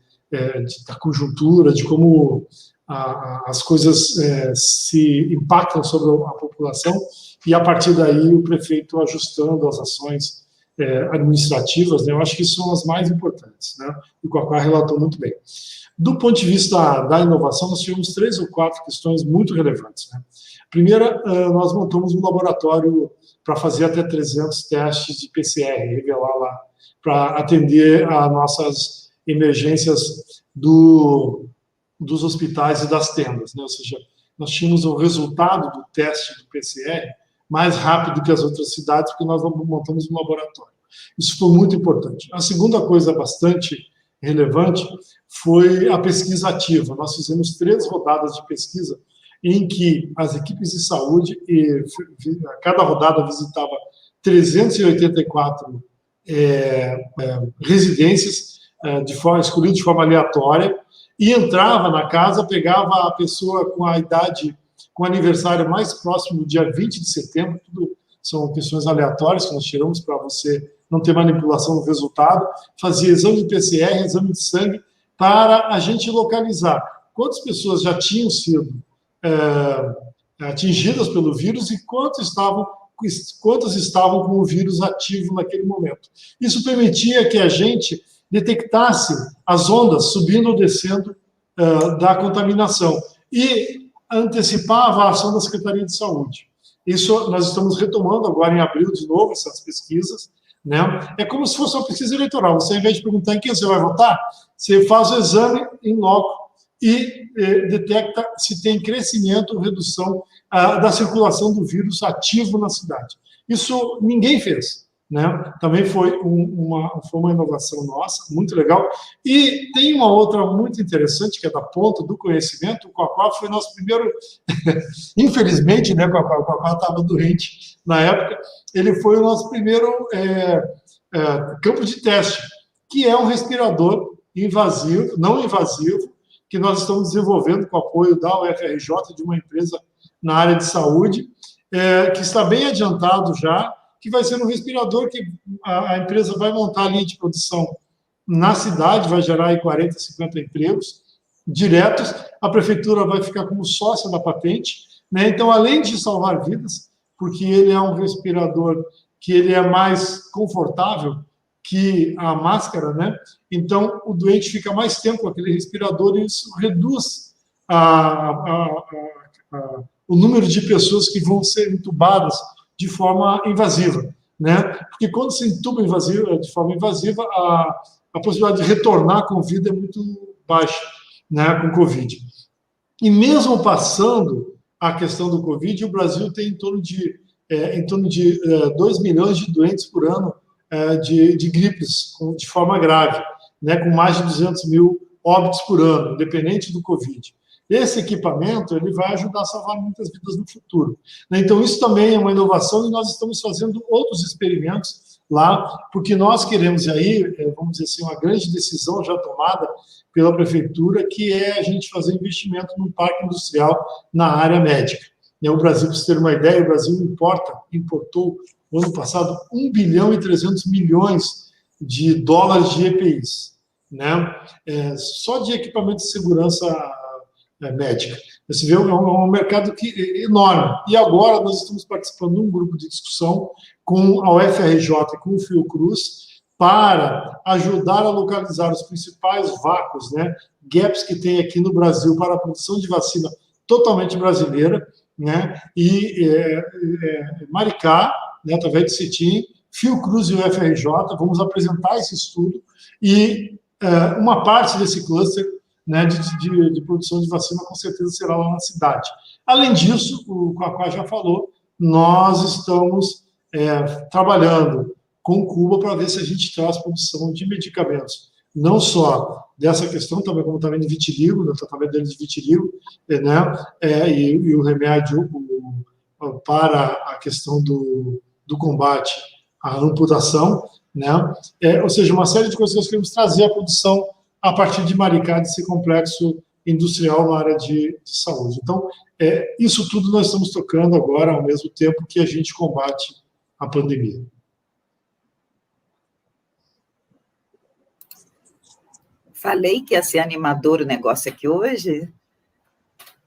da conjuntura, de como as coisas se impactam sobre a população, e a partir daí o prefeito ajustando as ações administrativas, né, eu acho que são as mais importantes, né, e o Quaquá relatou muito bem. Do ponto de vista da inovação, nós tivemos 3 ou 4 questões muito relevantes, né. Primeira, nós montamos um laboratório para fazer até 300 testes de PCR, revelar lá, para atender a nossas emergências dos hospitais e das tendas, né? Ou seja, nós tínhamos o resultado do teste do PCR mais rápido que as outras cidades, porque nós montamos um laboratório. Isso foi muito importante. A segunda coisa bastante relevante foi a pesquisa ativa. Nós fizemos 3 rodadas de pesquisa em que as equipes de saúde, cada rodada visitava 384 residências, escolhidas de forma aleatória, e entrava na casa, pegava a pessoa com a idade, com o aniversário mais próximo do dia 20 de setembro, tudo são questões aleatórias que nós tiramos para você não ter manipulação no resultado, fazia exame de PCR, exame de sangue, para a gente localizar quantas pessoas já tinham sido atingidas pelo vírus e quantas estavam com o vírus ativo naquele momento. Isso permitia que a gente detectasse as ondas subindo ou descendo da contaminação e antecipava a ação da Secretaria de Saúde. Isso nós estamos retomando agora em abril de novo essas pesquisas, né? É como se fosse uma pesquisa eleitoral. Você, ao invés de perguntar em quem você vai votar, você faz o exame em loco e detecta se tem crescimento ou redução da circulação do vírus ativo na cidade. Isso ninguém fez, né? Também foi uma inovação nossa, muito legal. E tem uma outra muito interessante, que é da ponta do conhecimento. O Quaquá foi nosso primeiro, infelizmente, né, o Quaquá estava doente na época, ele foi o nosso primeiro campo de teste, que é um respirador invasivo, não invasivo, que nós estamos desenvolvendo com o apoio da UFRJ, de uma empresa na área de saúde, que está bem adiantado já, que vai ser um respirador que a empresa vai montar a linha de produção na cidade, vai gerar aí 40, 50 empregos diretos, a prefeitura vai ficar como sócia da patente, né? Então, além de salvar vidas, porque ele é um respirador que ele é mais confortável que a máscara, né? Então, o doente fica mais tempo com aquele respirador e isso reduz o número de pessoas que vão ser entubadas de forma invasiva, né? Porque quando se entuba de forma invasiva, a possibilidade de retornar com vida é muito baixa, né, com Covid. E mesmo passando a questão do Covid, o Brasil tem em torno de 2 milhões de doentes por ano de gripes de forma grave, né, com mais de 200 mil óbitos por ano, independente do Covid. Esse equipamento ele vai ajudar a salvar muitas vidas no futuro. Então, isso também é uma inovação e nós estamos fazendo outros experimentos lá, porque nós queremos, e aí, vamos dizer assim, uma grande decisão já tomada pela prefeitura, que é a gente fazer investimento num parque industrial na área médica. O Brasil, para você ter uma ideia, o Brasil importou, no ano passado, 1 bilhão e 300 milhões de dólares de EPIs, né? Só de equipamento de segurança médica. Você vê, é um mercado enorme. E agora nós estamos participando de um grupo de discussão com a UFRJ e com o Fiocruz para ajudar a localizar os principais vácuos, né, gaps que tem aqui no Brasil para a produção de vacina totalmente brasileira, né, e Maricá, né, através de CETIM, Fiocruz e UFRJ, vamos apresentar esse estudo e uma parte desse cluster, né, de produção de vacina, com certeza será lá na cidade. Além disso, o Quacá já falou, nós estamos trabalhando com Cuba para ver se a gente traz produção de medicamentos, não só dessa questão, também como também de vitiligo, no tratamento dele de vitiligo, né, e o remédio para a questão do combate à amputação, né, ou seja, uma série de coisas que nós queremos trazer à produção a partir de Maricá, desse complexo industrial na área de saúde. Então, isso tudo nós estamos tocando agora, ao mesmo tempo que a gente combate a pandemia. Falei que ia ser animador o negócio aqui hoje,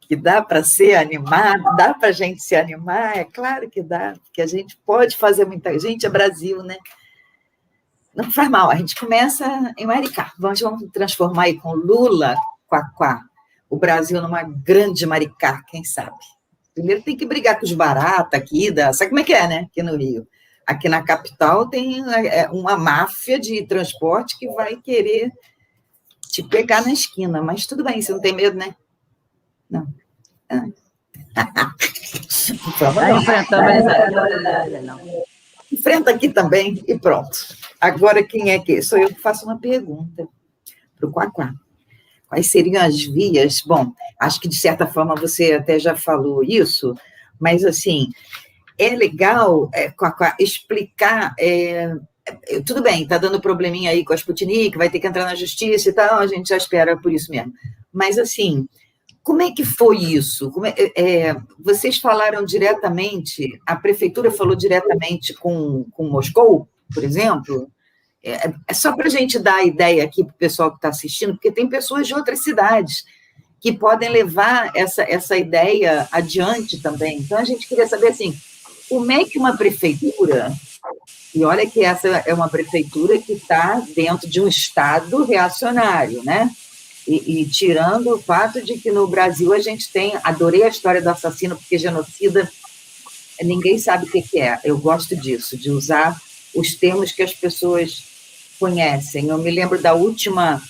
que dá para ser animado, dá para a gente se animar, é claro que dá, porque a gente pode fazer muita gente, é Brasil, né? Não faz mal, a gente começa em Maricá, vamos transformar aí com Lula, Quacá, o Brasil numa grande Maricá, quem sabe? Primeiro tem que brigar com os baratas aqui, sabe como é que é, né? Aqui no Rio. Aqui na capital tem uma máfia de transporte que vai querer te pegar na esquina, mas tudo bem, você não tem medo, né? Não. Enfrenta aqui também e pronto. Agora, quem é que? Sou eu que faço uma pergunta para o Quacá. Quais seriam as vias? Bom, acho que, de certa forma, você até já falou isso, mas, assim, é legal, Quacá, explicar... tudo bem, está dando probleminha aí com a Sputnik, vai ter que entrar na justiça e tal, a gente já espera por isso mesmo. Mas, assim, como é que foi isso? Vocês falaram diretamente, a prefeitura falou diretamente com Moscou, por exemplo? É só para a gente dar a ideia aqui para o pessoal que está assistindo, porque tem pessoas de outras cidades que podem levar essa ideia adiante também. Então, a gente queria saber, assim, como é que uma prefeitura... E olha que essa é uma prefeitura que está dentro de um Estado reacionário, né? E tirando o fato de que no Brasil a gente tem... Adorei a história do assassino, porque genocida, ninguém sabe o que é. Eu gosto disso, de usar os termos que as pessoas conhecem. Eu me lembro da última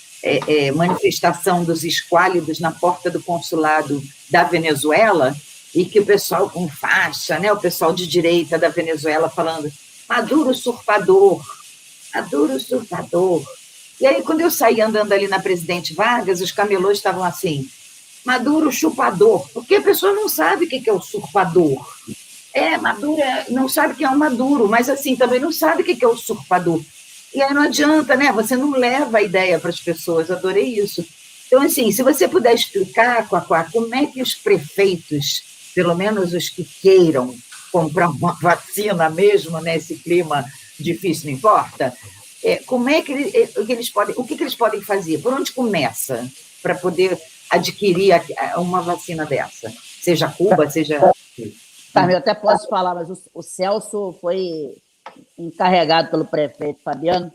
manifestação dos esquálidos na porta do consulado da Venezuela, e que o pessoal com faixa, né? O pessoal de direita da Venezuela falando... Maduro usurpador, Maduro usurpador. E aí, quando eu saí andando ali na Presidente Vargas, os camelôs estavam assim, Maduro chupador, porque a pessoa não sabe o que é usurpador. Maduro não sabe o que é um Maduro, mas assim, também não sabe o que é usurpador. E aí não adianta, né? Você não leva a ideia para as pessoas, adorei isso. Então, assim, se você puder explicar, Quacá, como é que os prefeitos, pelo menos os que queiram, comprar uma vacina mesmo nesse clima difícil, não importa, como é que eles podem, o que eles podem fazer? Por onde começa para poder adquirir uma vacina dessa? Seja Cuba, seja... Carmen, eu até posso falar, mas o Celso foi encarregado pelo prefeito Fabiano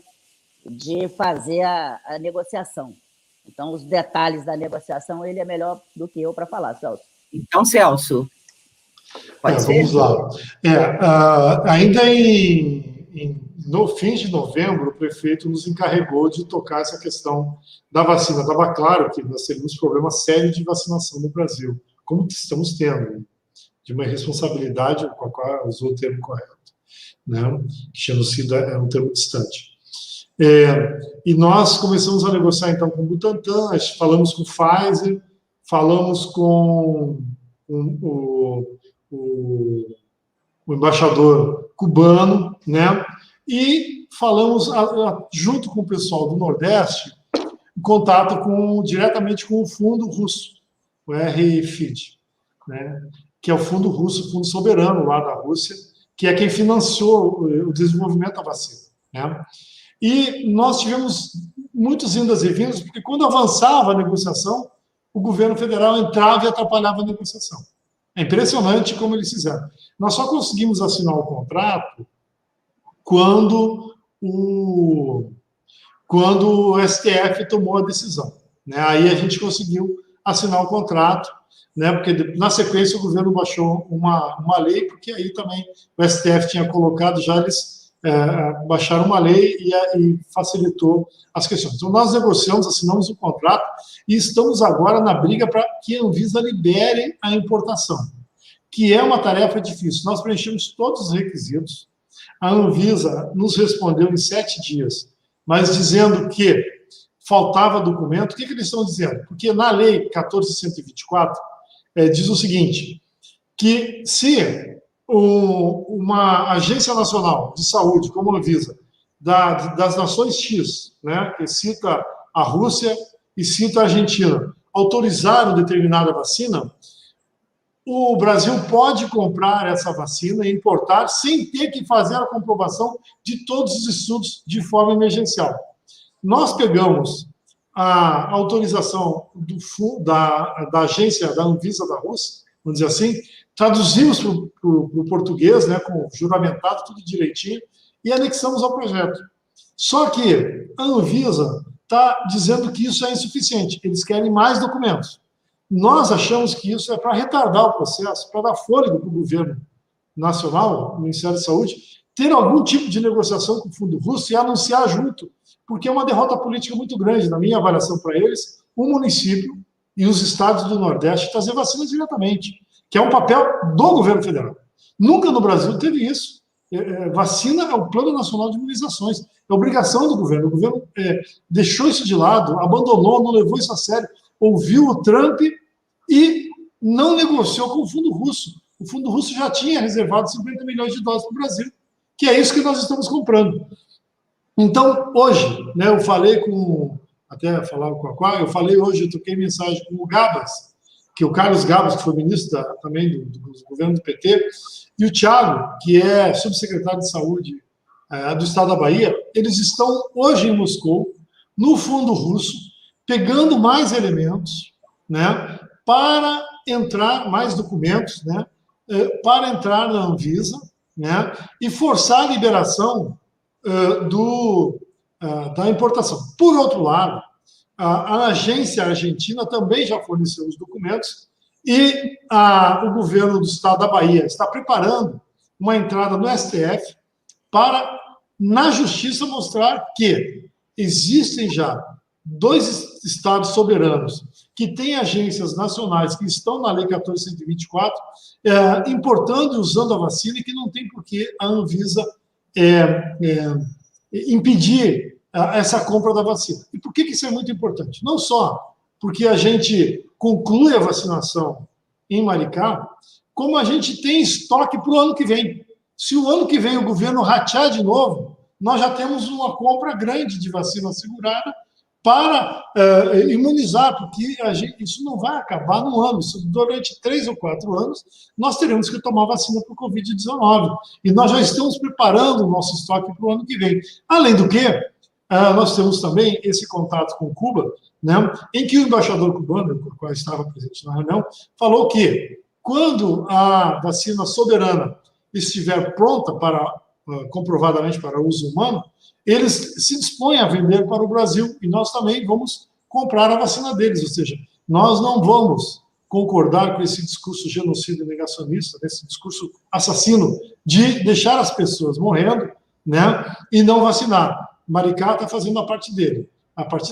de fazer a negociação. Então, os detalhes da negociação, ele é melhor do que eu para falar, Celso. Então, Celso... Vamos lá. Ainda no fim de novembro, o prefeito nos encarregou de tocar essa questão da vacina. Estava claro que nós teríamos problema sério de vacinação no Brasil, como que estamos tendo, de uma irresponsabilidade, com a qual usou o termo correto, né? Genocídio é um termo distante. E nós começamos a negociar, então, com o Butantan, falamos com o Pfizer, falamos com o embaixador cubano, né? E falamos, junto com o pessoal do Nordeste, em contato diretamente com o fundo russo, o RFID, né? Que é o fundo russo, o fundo soberano lá da Rússia, que é quem financiou o desenvolvimento da vacina, né? E nós tivemos muitos indas e vindas, porque quando avançava a negociação, o governo federal entrava e atrapalhava a negociação. É impressionante como eles fizeram. Nós só conseguimos assinar o contrato quando o STF tomou a decisão, né? Aí a gente conseguiu assinar o contrato, né? Porque na sequência o governo baixou uma lei, porque aí também o STF tinha colocado, já eles baixaram uma lei e facilitou as questões. Então nós negociamos, assinamos o contrato e estamos agora na briga para que a Anvisa libere a importação, que é uma tarefa difícil. Nós preenchemos todos os requisitos, a Anvisa nos respondeu em 7 dias, mas dizendo que faltava documento. O que eles estão dizendo? Porque na lei 14.124 diz o seguinte, que se uma agência nacional de saúde, como a Anvisa, das nações X, né, que cita a Rússia e cita a Argentina, autorizaram determinada vacina, o Brasil pode comprar essa vacina e importar sem ter que fazer a comprovação de todos os estudos de forma emergencial. Nós pegamos a autorização da agência da Anvisa da Rússia, vamos dizer assim, traduzimos para o português, né, com juramentado, tudo direitinho, e anexamos ao projeto. Só que a Anvisa está dizendo que isso é insuficiente, eles querem mais documentos. Nós achamos que isso é para retardar o processo, para dar fôlego para o governo nacional, o Ministério da Saúde, ter algum tipo de negociação com o fundo russo e anunciar junto, porque é uma derrota política muito grande, na minha avaliação para eles, o município e os estados do Nordeste trazer vacina diretamente, que é um papel do governo federal. Nunca no Brasil teve isso. Vacina é o Plano Nacional de Imunizações, é obrigação do governo. O governo deixou isso de lado, abandonou, não levou isso a sério, ouviu o Trump e não negociou com o fundo russo. O fundo russo já tinha reservado 50 milhões de doses para o Brasil, que é isso que nós estamos comprando. Então, hoje, né, eu falei até falava com a Aquá, eu falei hoje, eu troquei mensagem com o Gabas, que é o Carlos Gabas, que foi ministro também do governo do PT, e o Thiago, que é subsecretário de Saúde do Estado da Bahia. Eles estão hoje em Moscou, no fundo russo, pegando mais elementos, né, para entrar, mais documentos, né, para entrar na Anvisa, né, e forçar a liberação da importação. Por outro lado, a agência argentina também já forneceu os documentos e o governo do Estado da Bahia está preparando uma entrada no STF para, na justiça, mostrar que existem já 2 estados soberanos que têm agências nacionais que estão na Lei 14.124 importando e usando a vacina e que não tem por que a Anvisa impedir essa compra da vacina. E por que isso é muito importante? Não só porque a gente conclui a vacinação em Maricá, como a gente tem estoque para o ano que vem. Se o ano que vem o governo ratear de novo, nós já temos uma compra grande de vacina assegurada para imunizar, porque isso não vai acabar no ano. Isso, durante 3 ou 4 anos, nós teremos que tomar vacina para o Covid-19. E nós já estamos preparando o nosso estoque para o ano que vem. Além do que, nós temos também esse contato com Cuba, né, em que o embaixador cubano, o qual estava presente na reunião, falou que quando a vacina soberana estiver pronta comprovadamente para uso humano, eles se dispõem a vender para o Brasil e nós também vamos comprar a vacina deles, ou seja, nós não vamos concordar com esse discurso genocida e negacionista, esse discurso assassino de deixar as pessoas morrendo, né, e não vacinar. Maricá está fazendo a parte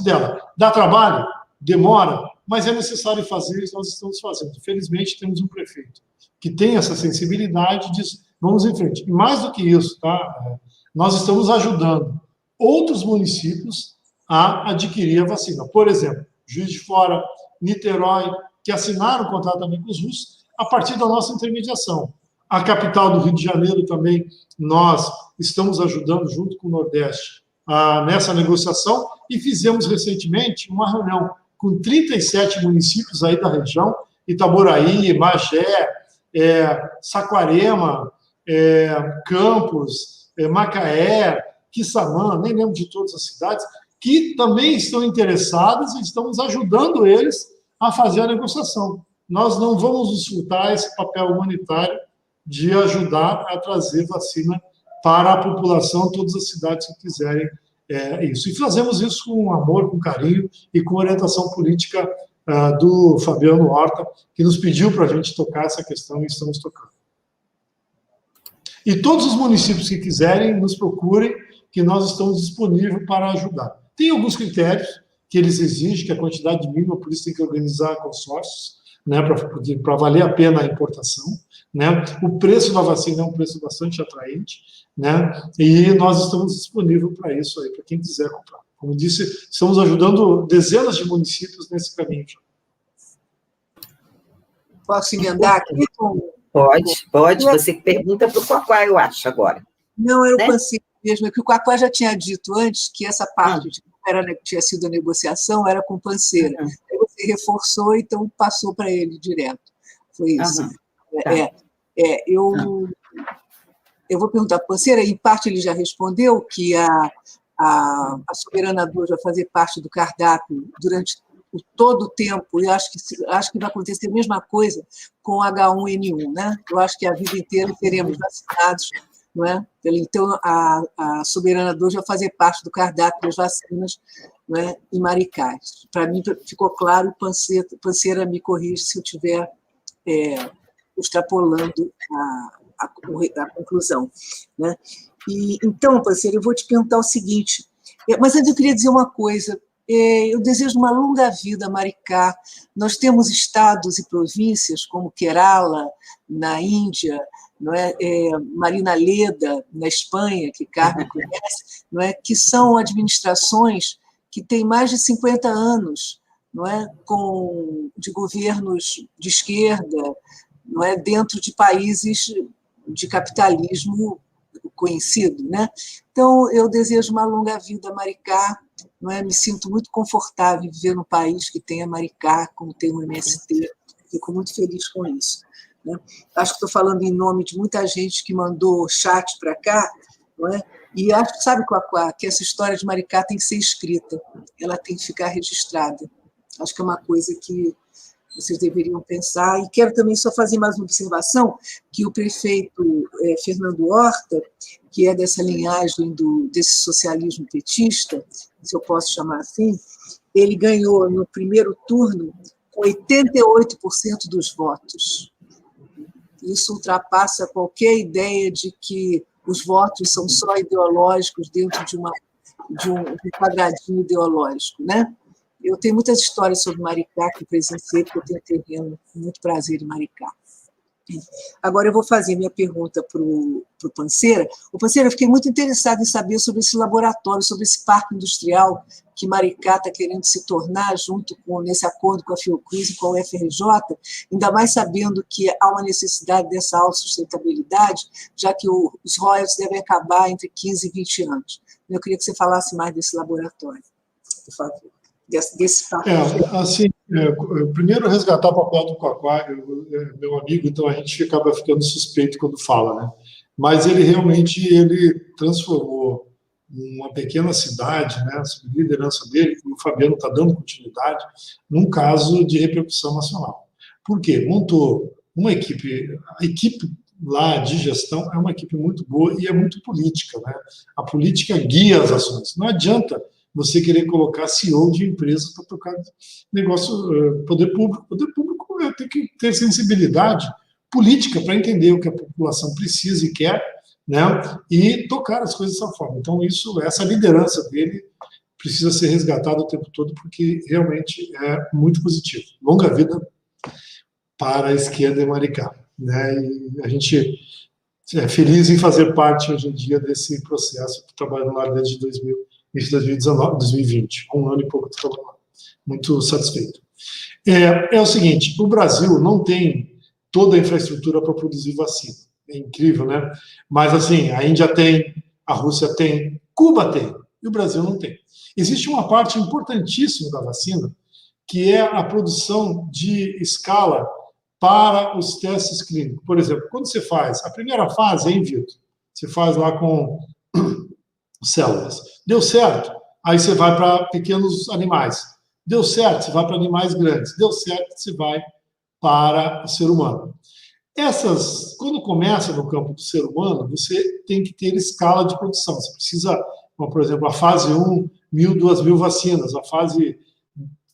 dela. Dá trabalho? Demora, mas é necessário fazer e nós estamos fazendo. Felizmente, temos um prefeito que tem essa sensibilidade de vamos em frente. E mais do que isso, tá? Nós estamos ajudando outros municípios a adquirir a vacina. Por exemplo, Juiz de Fora, Niterói, que assinaram o contrato também com os russos, a partir da nossa intermediação. A capital do Rio de Janeiro também, nós estamos ajudando, junto com o Nordeste, nessa negociação, e fizemos recentemente uma reunião com 37 municípios aí da região, Itaboraí, Magé, Saquarema, Campos, Macaé, Quissamã, nem lembro de todas as cidades, que também estão interessadas e estamos ajudando eles a fazer a negociação. Nós não vamos disputar esse papel humanitário de ajudar a trazer vacina para a população, todas as cidades que quiserem isso. E fazemos isso com amor, com carinho e com orientação política do Fabiano Horta, que nos pediu para a gente tocar essa questão e estamos tocando. E todos os municípios que quiserem, nos procurem, que nós estamos disponíveis para ajudar. Tem alguns critérios que eles exigem, que a quantidade mínima, por isso tem que organizar consórcios, né, para valer a pena a importação. Né? O preço da vacina é um preço bastante atraente, né? E nós estamos disponíveis para isso aí, para quem quiser comprar. Como disse, estamos ajudando dezenas de municípios nesse caminho. Posso emendar aqui? Pode. Você pergunta para o Quaquá, eu acho, agora. Não, era o Panceira mesmo, é que o Quaquá já tinha dito antes que essa parte tinha sido a negociação, era com o Panceira. Aí você reforçou, então passou para ele direto. Foi isso. Eu vou perguntar para o Panceira, em parte ele já respondeu que a Soberana 2 vai fazer parte do cardápio durante todo o tempo, e acho que vai acontecer a mesma coisa com o H1N1, né? Eu acho que a vida inteira teremos vacinados, não é? Então, a Soberana 2 vai fazer parte do cardápio das vacinas, não é? Em Maricá. Para mim, ficou claro, Panceira me corrige se eu estiver extrapolando a conclusão, né? E, então, Panceira, eu vou te perguntar o seguinte, mas antes eu queria dizer uma coisa. Eu desejo uma longa vida a Maricá. Nós temos estados e províncias como Kerala, na Índia, não é? Marina Leda, na Espanha, que Carmen conhece, não é? Que são administrações que têm mais de 50 anos, não é? De governos de esquerda, não é? Dentro de países de capitalismo conhecido. Né? Então, eu desejo uma longa vida a Maricá. Não é? Me sinto muito confortável em viver num país que tem a Maricá, como tem o MST, fico muito feliz com isso. Né? Acho que estou falando em nome de muita gente que mandou chat para cá, não é? E acho que, sabe, Quaquá, que essa história de Maricá tem que ser escrita, ela tem que ficar registrada. Acho que é uma coisa que vocês deveriam pensar. E quero também só fazer mais uma observação, que o prefeito Fernando Horta, que é dessa linhagem desse socialismo petista, se eu posso chamar assim, ele ganhou no primeiro turno com 88% dos votos. Isso ultrapassa qualquer ideia de que os votos são só ideológicos dentro de um quadradinho ideológico, né? Eu tenho muitas histórias sobre Maricá que presenciei, porque eu tenho terreno com muito prazer em Maricá. Agora eu vou fazer minha pergunta para o Panceira. O Panceira, eu fiquei muito interessado em saber sobre esse laboratório, sobre esse parque industrial que Maricá está querendo se tornar, nesse acordo com a Fiocruz e com a UFRJ, ainda mais sabendo que há uma necessidade dessa autossustentabilidade, já que os royalties devem acabar entre 15 e 20 anos. Eu queria que você falasse mais desse laboratório, por favor. Desse parque. Primeiro, resgatar o papel do Quaquá, meu amigo, então a gente acaba ficando suspeito quando fala, né? Mas ele realmente transformou uma pequena cidade, né, sob liderança dele, que o Fabiano está dando continuidade, num caso de repercussão nacional. Por quê? Montou uma equipe, a equipe lá de gestão é uma equipe muito boa e é muito política, né? A política guia as ações. Não adianta você querer colocar CEO de empresas para tocar negócio, poder público. Poder público tem que ter sensibilidade política para entender o que a população precisa e quer, né? E tocar as coisas dessa forma. Então, essa liderança dele precisa ser resgatada o tempo todo, porque realmente é muito positivo. Longa vida para a esquerda em Maricá, né? E a gente é feliz em fazer parte, hoje em dia, desse processo, trabalhando lá desde 2000. início de 2019, 2020, um ano e pouco, estou muito satisfeito. É o seguinte, o Brasil não tem toda a infraestrutura para produzir vacina. É incrível, né? Mas, assim, a Índia tem, a Rússia tem, Cuba tem, e o Brasil não tem. Existe uma parte importantíssima da vacina, que é a produção de escala para os testes clínicos. Por exemplo, quando você faz, a primeira fase é in vitro, você faz lá com células. Deu certo, aí você vai para pequenos animais. Deu certo, você vai para animais grandes. Deu certo, você vai para o ser humano. Quando começa no campo do ser humano, você tem que ter escala de produção. Você precisa, por exemplo, a fase 1, 1.000, 2.000 vacinas. A fase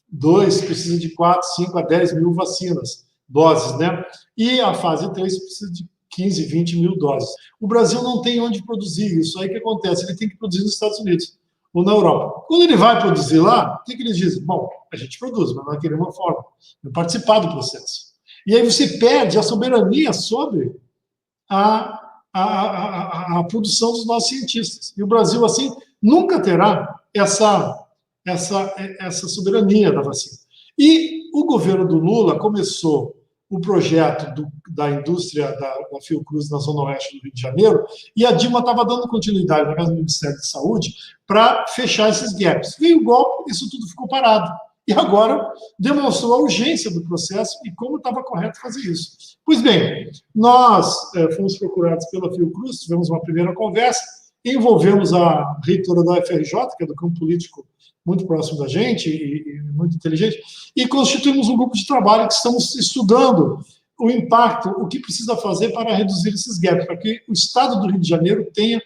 2 precisa de 4, 5 a 10 mil vacinas, doses, né? E a fase 3 precisa de 15, 20 mil doses. O Brasil não tem onde produzir isso. Aí o que acontece? Ele tem que produzir nos Estados Unidos ou na Europa. Quando ele vai produzir lá, o que eles dizem? Bom, a gente produz, mas nós queremos uma forma de participar do processo. E aí você perde a soberania sobre a produção dos nossos cientistas. E o Brasil, assim, nunca terá essa soberania da vacina. E o governo do Lula começou o projeto da indústria da Fiocruz na Zona Oeste do Rio de Janeiro, e a Dilma estava dando continuidade na casa do Ministério da Saúde para fechar esses gaps. Veio o golpe, isso tudo ficou parado. E agora demonstrou a urgência do processo e como estava correto fazer isso. Pois bem, nós fomos procurados pela Fiocruz, tivemos uma primeira conversa, envolvemos a reitora da UFRJ, que é do campo político muito próximo da gente e muito inteligente, e constituímos um grupo de trabalho que estamos estudando o impacto, o que precisa fazer para reduzir esses gaps, para que o Estado do Rio de Janeiro tenha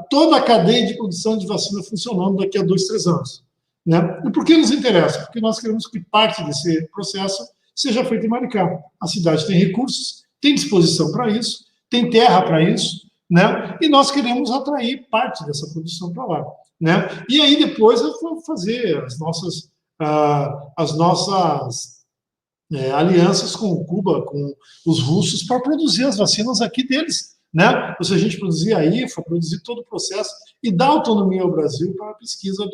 toda a cadeia de produção de vacina funcionando daqui a 2, 3 anos. Né? E por que nos interessa? Porque nós queremos que parte desse processo seja feita em Maricá. A cidade tem recursos, tem disposição para isso, tem terra para isso, né? E nós queremos atrair parte dessa produção para lá. Né? E aí depois eu vou fazer as nossas alianças com Cuba, com os russos, para produzir as vacinas aqui deles. Né? Ou seja, a gente produzir a IFA, produzir todo o processo e dar autonomia ao Brasil para a pesquisa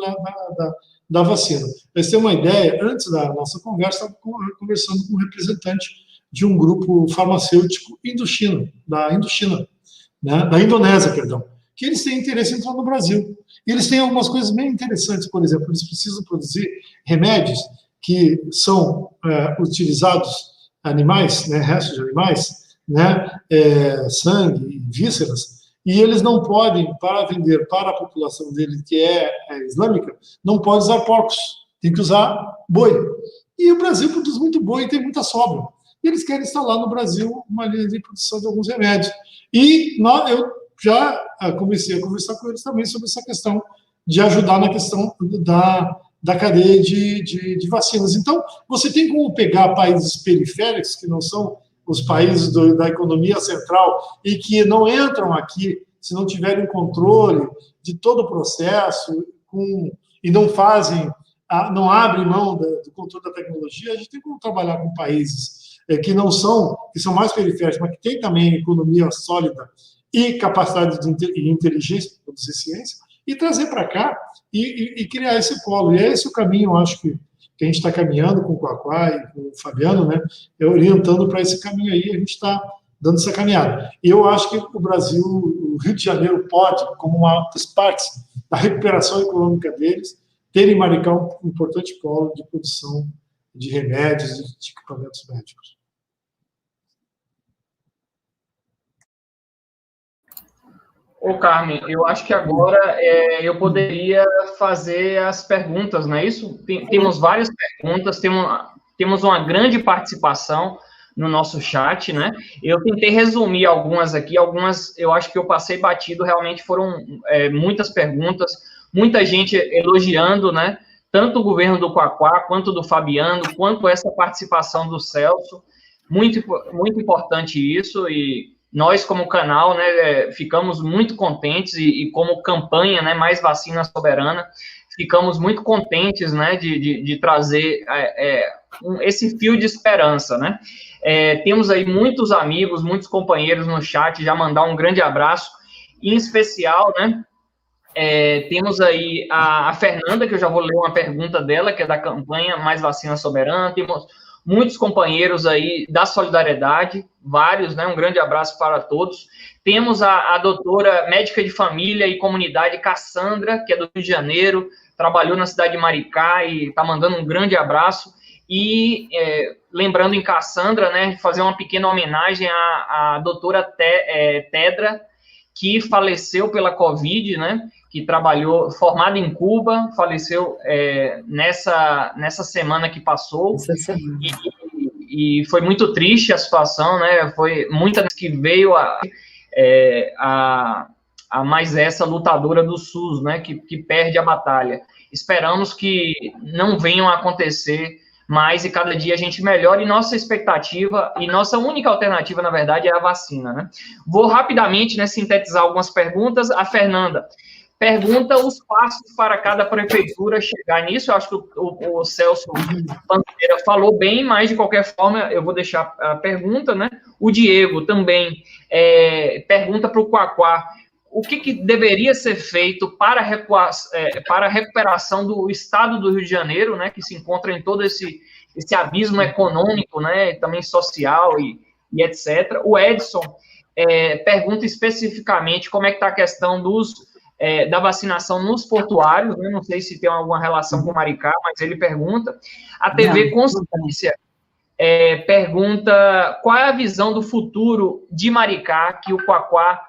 da vacina. Para você ter uma ideia, antes da nossa conversa, estava conversando com um representante de um grupo farmacêutico da Indonésia, perdão, que eles têm interesse em entrar no Brasil. E eles têm algumas coisas bem interessantes, por exemplo, eles precisam produzir remédios que são utilizados animais, né, restos de animais, né, sangue, vísceras, e eles não podem, para vender para a população deles, que é islâmica, não pode usar porcos, tem que usar boi. E o Brasil produz muito boi e tem muita sobra. E eles querem instalar no Brasil uma linha de produção de alguns remédios. E eu já comecei a conversar com eles também sobre essa questão de ajudar na questão da cadeia de vacinas. Então, você tem como pegar países periféricos, que não são os países da economia central e que não entram aqui se não tiverem controle de todo o processo e não abrem mão do controle da tecnologia. A gente tem como trabalhar com países que são mais periféricos, mas que têm também economia sólida e capacidade de inteligência para produzir ciência, e trazer para cá e criar esse polo. E é esse o caminho, eu acho, que a gente está caminhando com o Quaquá e com o Fabiano, né, orientando para esse caminho aí, a gente está dando essa caminhada. E eu acho que o Brasil, o Rio de Janeiro pode, como uma das partes da recuperação econômica deles, ter em Maricá um importante polo de produção de remédios e de equipamentos médicos. Ô, Carmen, eu acho que agora eu poderia fazer as perguntas, não é isso? Temos várias perguntas, temos uma grande participação no nosso chat, né? Eu tentei resumir algumas aqui, algumas eu acho que eu passei batido, realmente foram muitas perguntas, muita gente elogiando, né? Tanto o governo do Quaquá, quanto do Fabiano, quanto essa participação do Celso. Muito, muito importante isso, e nós, como canal, né, ficamos muito contentes, e como campanha, né, Mais Vacina Soberana, ficamos muito contentes, né, de trazer esse fio de esperança, né. Temos aí muitos amigos, muitos companheiros no chat, já mandar um grande abraço, em especial, né, Temos aí a Fernanda, que eu já vou ler uma pergunta dela, que é da campanha Mais Vacina Soberana. Temos muitos companheiros aí da Solidariedade, vários, né? Um grande abraço para todos. Temos a doutora médica de família e comunidade Cassandra, que é do Rio de Janeiro, trabalhou na cidade de Maricá e está mandando um grande abraço. E lembrando em Cassandra, né, fazer uma pequena homenagem à doutora Tedra, que faleceu pela Covid, né, que trabalhou, formada em Cuba, faleceu nessa semana que passou. E foi muito triste a situação, né, foi muita gente que veio a mais essa lutadora do SUS, né, que perde a batalha. Esperamos que não venham a acontecer mais e cada dia a gente melhora, e nossa expectativa, e nossa única alternativa, na verdade, é a vacina, né? Vou rapidamente, né, sintetizar algumas perguntas. A Fernanda pergunta os passos para cada prefeitura chegar nisso. Eu acho que o Celso Panteira falou bem, mas, de qualquer forma, eu vou deixar a pergunta, né? O Diego também pergunta para o Quaquá o que deveria ser feito para a recuperação do estado do Rio de Janeiro, né, que se encontra em todo esse abismo econômico, né, também social e etc. O Edson pergunta especificamente como é que está a questão da vacinação nos portuários, né, não sei se tem alguma relação com Maricá, mas ele pergunta. A TV Consciência pergunta qual é a visão do futuro de Maricá, que o Quaquá,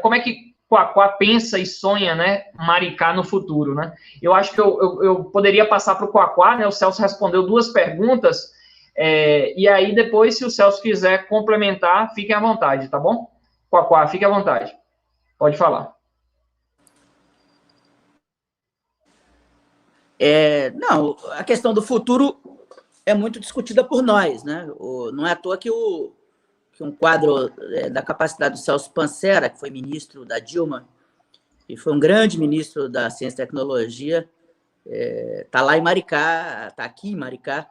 como é que Quaquá pensa e sonha, né, Maricá no futuro, né? Eu acho que eu poderia passar para o Quaquá, né? O Celso respondeu 2 perguntas, e aí depois, se o Celso quiser complementar, fiquem à vontade, tá bom? Quaquá, fique à vontade. Pode falar. Não, a questão do futuro é muito discutida por nós, né? Não é à toa que um quadro da capacidade do Celso Pancera, que foi ministro da Dilma, e foi um grande ministro da Ciência e Tecnologia, está lá em Maricá, está aqui em Maricá,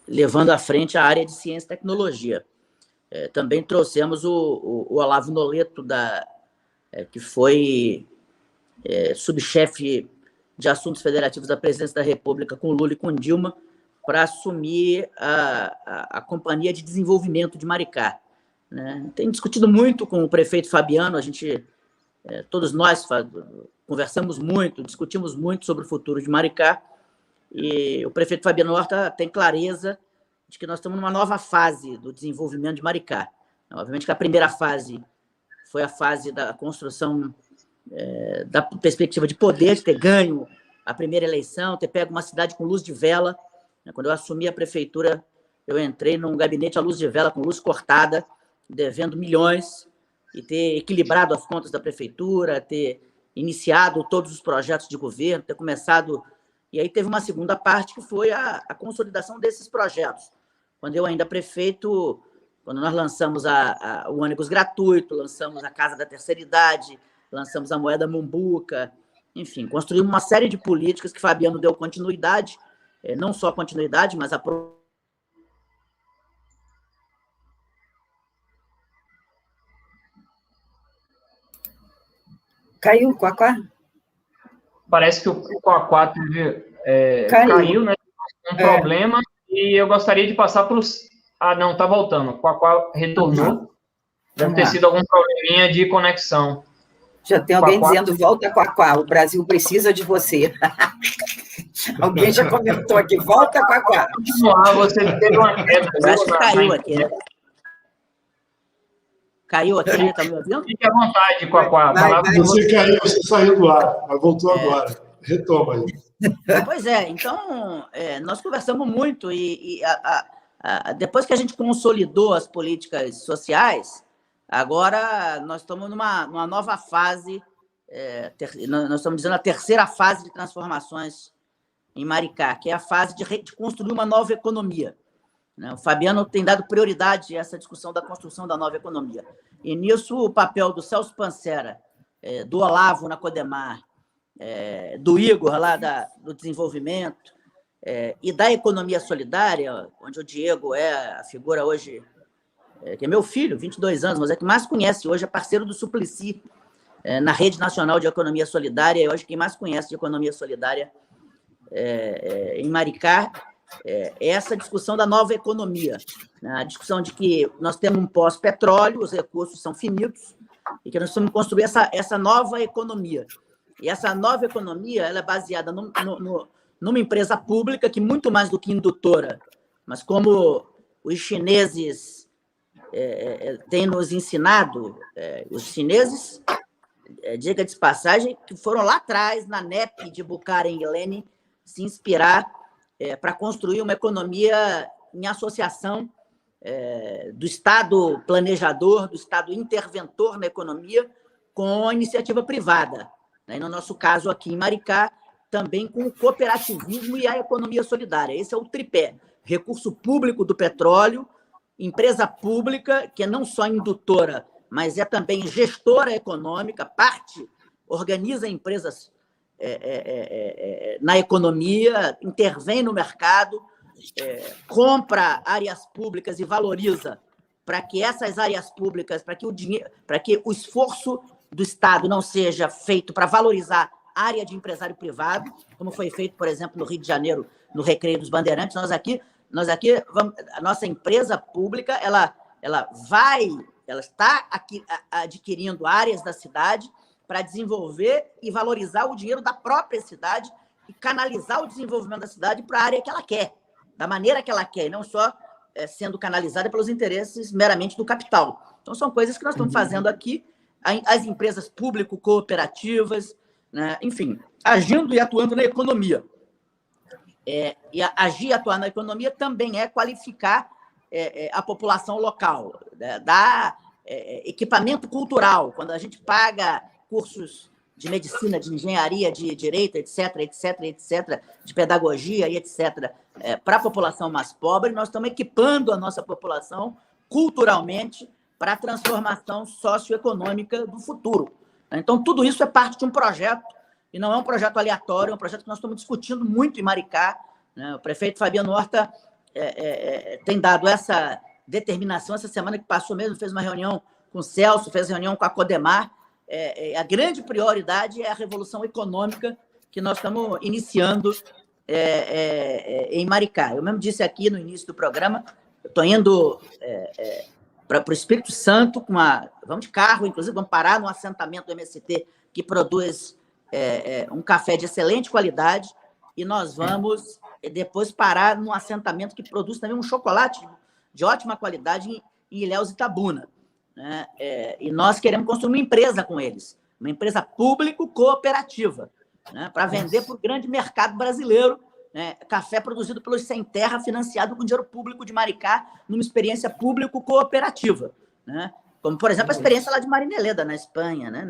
levando à frente a área de Ciência e Tecnologia. Também trouxemos o Olavo Noleto, que foi subchefe de Assuntos Federativos da Presidência da República com Lula e com Dilma, para assumir a Companhia de Desenvolvimento de Maricá, né? Tem discutido muito com o prefeito Fabiano, todos nós conversamos muito, discutimos muito sobre o futuro de Maricá, e o prefeito Fabiano Horta tem clareza de que nós estamos numa nova fase do desenvolvimento de Maricá. Obviamente que a primeira fase foi a fase da construção da perspectiva de poder, de ter ganho a primeira eleição, ter pego uma cidade com luz de vela. Quando eu assumi a prefeitura, eu entrei num gabinete à luz de vela, com luz cortada, devendo milhões, e ter equilibrado as contas da prefeitura, ter iniciado todos os projetos de governo, ter começado... E aí teve uma segunda parte, que foi a consolidação desses projetos. Quando eu ainda prefeito, quando nós lançamos o ônibus gratuito, lançamos a Casa da Terceira Idade, lançamos a Moeda Mumbuca, enfim, construímos uma série de políticas que Fabiano deu continuidade, não só continuidade, mas Caiu o Quaquá? Parece que o Quaquá caiu, né? Um problema, e eu gostaria de passar para os... não, está voltando. O Quaquá retornou. Deve ter sido algum probleminha de conexão. Já tem alguém dizendo, volta, Quaquá, o Brasil precisa de você. Alguém já comentou aqui, volta, Quaquá. Você teve uma queda. Acho que caiu aqui, né? Caiu aqui, está me ouvindo? Fique à vontade, Quaquá. Você caiu, você saiu do ar, mas voltou agora. Retoma aí. Pois então, nós conversamos muito e depois que a gente consolidou as políticas sociais, agora nós estamos numa nova fase, nós estamos dizendo a terceira fase de transformações em Maricá, que é a fase de construir uma nova economia. O Fabiano tem dado prioridade a essa discussão da construção da nova economia. E nisso o papel do Celso Pancera, do Olavo na Codemar, do Igor lá do desenvolvimento, e da economia solidária, onde o Diego é a figura hoje que é meu filho, 22 anos, mas é que mais conhece hoje, é parceiro do Suplicy, na Rede Nacional de Economia Solidária, e hoje quem mais conhece de economia solidária em Maricá, essa discussão da nova economia, né? A discussão de que nós temos um pós-petróleo, os recursos são finitos, e que nós precisamos construir essa nova economia. E essa nova economia ela é baseada numa empresa pública que, muito mais do que indutora, mas como os chineses têm nos ensinado, os chineses, diga de passagem, que foram lá atrás, na NEP de Bukharin e Lenin, se inspirar para construir uma economia em associação do Estado planejador, do Estado interventor na economia, com a iniciativa privada. Né? E no nosso caso aqui em Maricá, também com o cooperativismo e a economia solidária. Esse é o tripé. Recurso público do petróleo, empresa pública, que é não só indutora, mas é também gestora econômica, organiza empresas na economia, intervém no mercado, compra áreas públicas e valoriza para que essas áreas públicas, para que o esforço do Estado não seja feito para valorizar a área de empresário privado, como foi feito, por exemplo, no Rio de Janeiro, no Recreio dos Bandeirantes. Nós aqui a nossa empresa pública, ela está aqui adquirindo áreas da cidade para desenvolver e valorizar o dinheiro da própria cidade e canalizar o desenvolvimento da cidade para a área que ela quer, da maneira que ela quer, e não só sendo canalizada pelos interesses meramente do capital. Então, são coisas que nós estamos fazendo aqui, as empresas público-cooperativas, né? Enfim, agindo e atuando na economia. E agir e atuar na economia também é qualificar a população local, dar equipamento cultural. Quando a gente paga cursos de medicina, de engenharia, de direito, etc., de pedagogia e etc., para a população mais pobre, nós estamos equipando a nossa população culturalmente para a transformação socioeconômica do futuro. Então, tudo isso é parte de um projeto, e não é um projeto aleatório, é um projeto que nós estamos discutindo muito em Maricá. Né? O prefeito Fabiano Horta tem dado essa determinação. Essa semana que passou mesmo, fez uma reunião com o Celso, fez reunião com a Codemar. A grande prioridade é a revolução econômica que nós estamos iniciando em Maricá. Eu mesmo disse aqui no início do programa, eu estou indo para o Espírito Santo, vamos de carro, inclusive, vamos parar no assentamento do MST, que produz um café de excelente qualidade, e nós vamos depois parar num assentamento que produz também um chocolate de ótima qualidade em Ilhéus Itabuna. Né? E nós queremos construir uma empresa com eles, uma empresa público-cooperativa, né? Para vender para o grande mercado brasileiro, né? Café produzido pelos Sem Terra, financiado com dinheiro público de Maricá, numa experiência público-cooperativa, né? Como, por exemplo, a experiência lá de Marineleda, na Espanha. Né?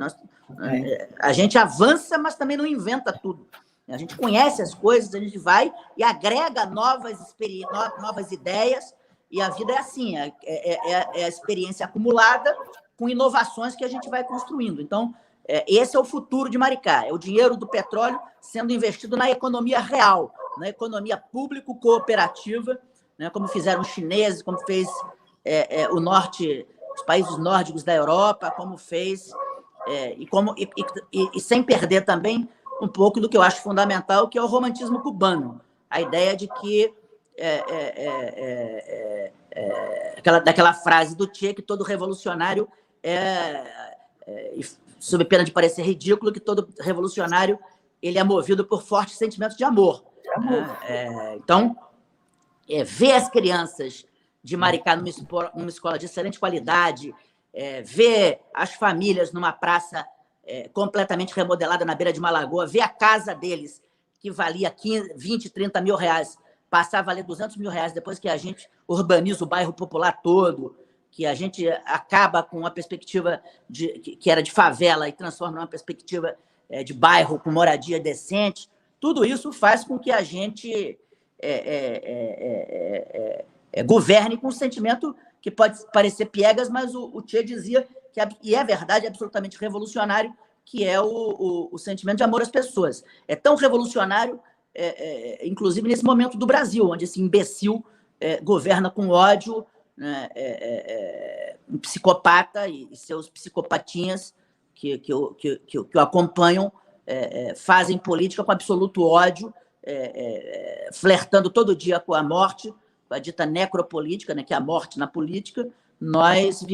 A gente avança, mas também não inventa tudo. A gente conhece as coisas, a gente vai e agrega novas ideias. E a vida é assim, é a experiência acumulada com inovações que a gente vai construindo. Então, esse é o futuro de Maricá, é o dinheiro do petróleo sendo investido na economia real, na economia público-cooperativa, né, como fizeram os chineses, como fez os países nórdicos da Europa, como fez, e sem perder também um pouco do que eu acho fundamental, que é o romantismo cubano, a ideia de que daquela frase do Che, que todo revolucionário sob pena de parecer ridículo, que todo revolucionário ele é movido por fortes sentimentos de amor. Então, ver as crianças de Maricá numa escola de excelente qualidade, ver as famílias numa praça completamente remodelada na beira de uma lagoa, ver a casa deles, que valia 20, 30 mil reais, passar a valer 200 mil reais depois que a gente urbaniza o bairro popular todo, que a gente acaba com uma perspectiva que era de favela e transforma numa perspectiva de bairro com moradia decente. Tudo isso faz com que a gente governe com um sentimento que pode parecer piegas, mas o Che dizia, e é verdade, é absolutamente revolucionário, que é o sentimento de amor às pessoas. É tão revolucionário, inclusive nesse momento do Brasil, onde esse imbecil governa com ódio né, um psicopata e seus psicopatinhas que o acompanham fazem política com absoluto ódio, flertando todo dia com a morte, com a dita necropolítica, né, que é a morte na política. Nós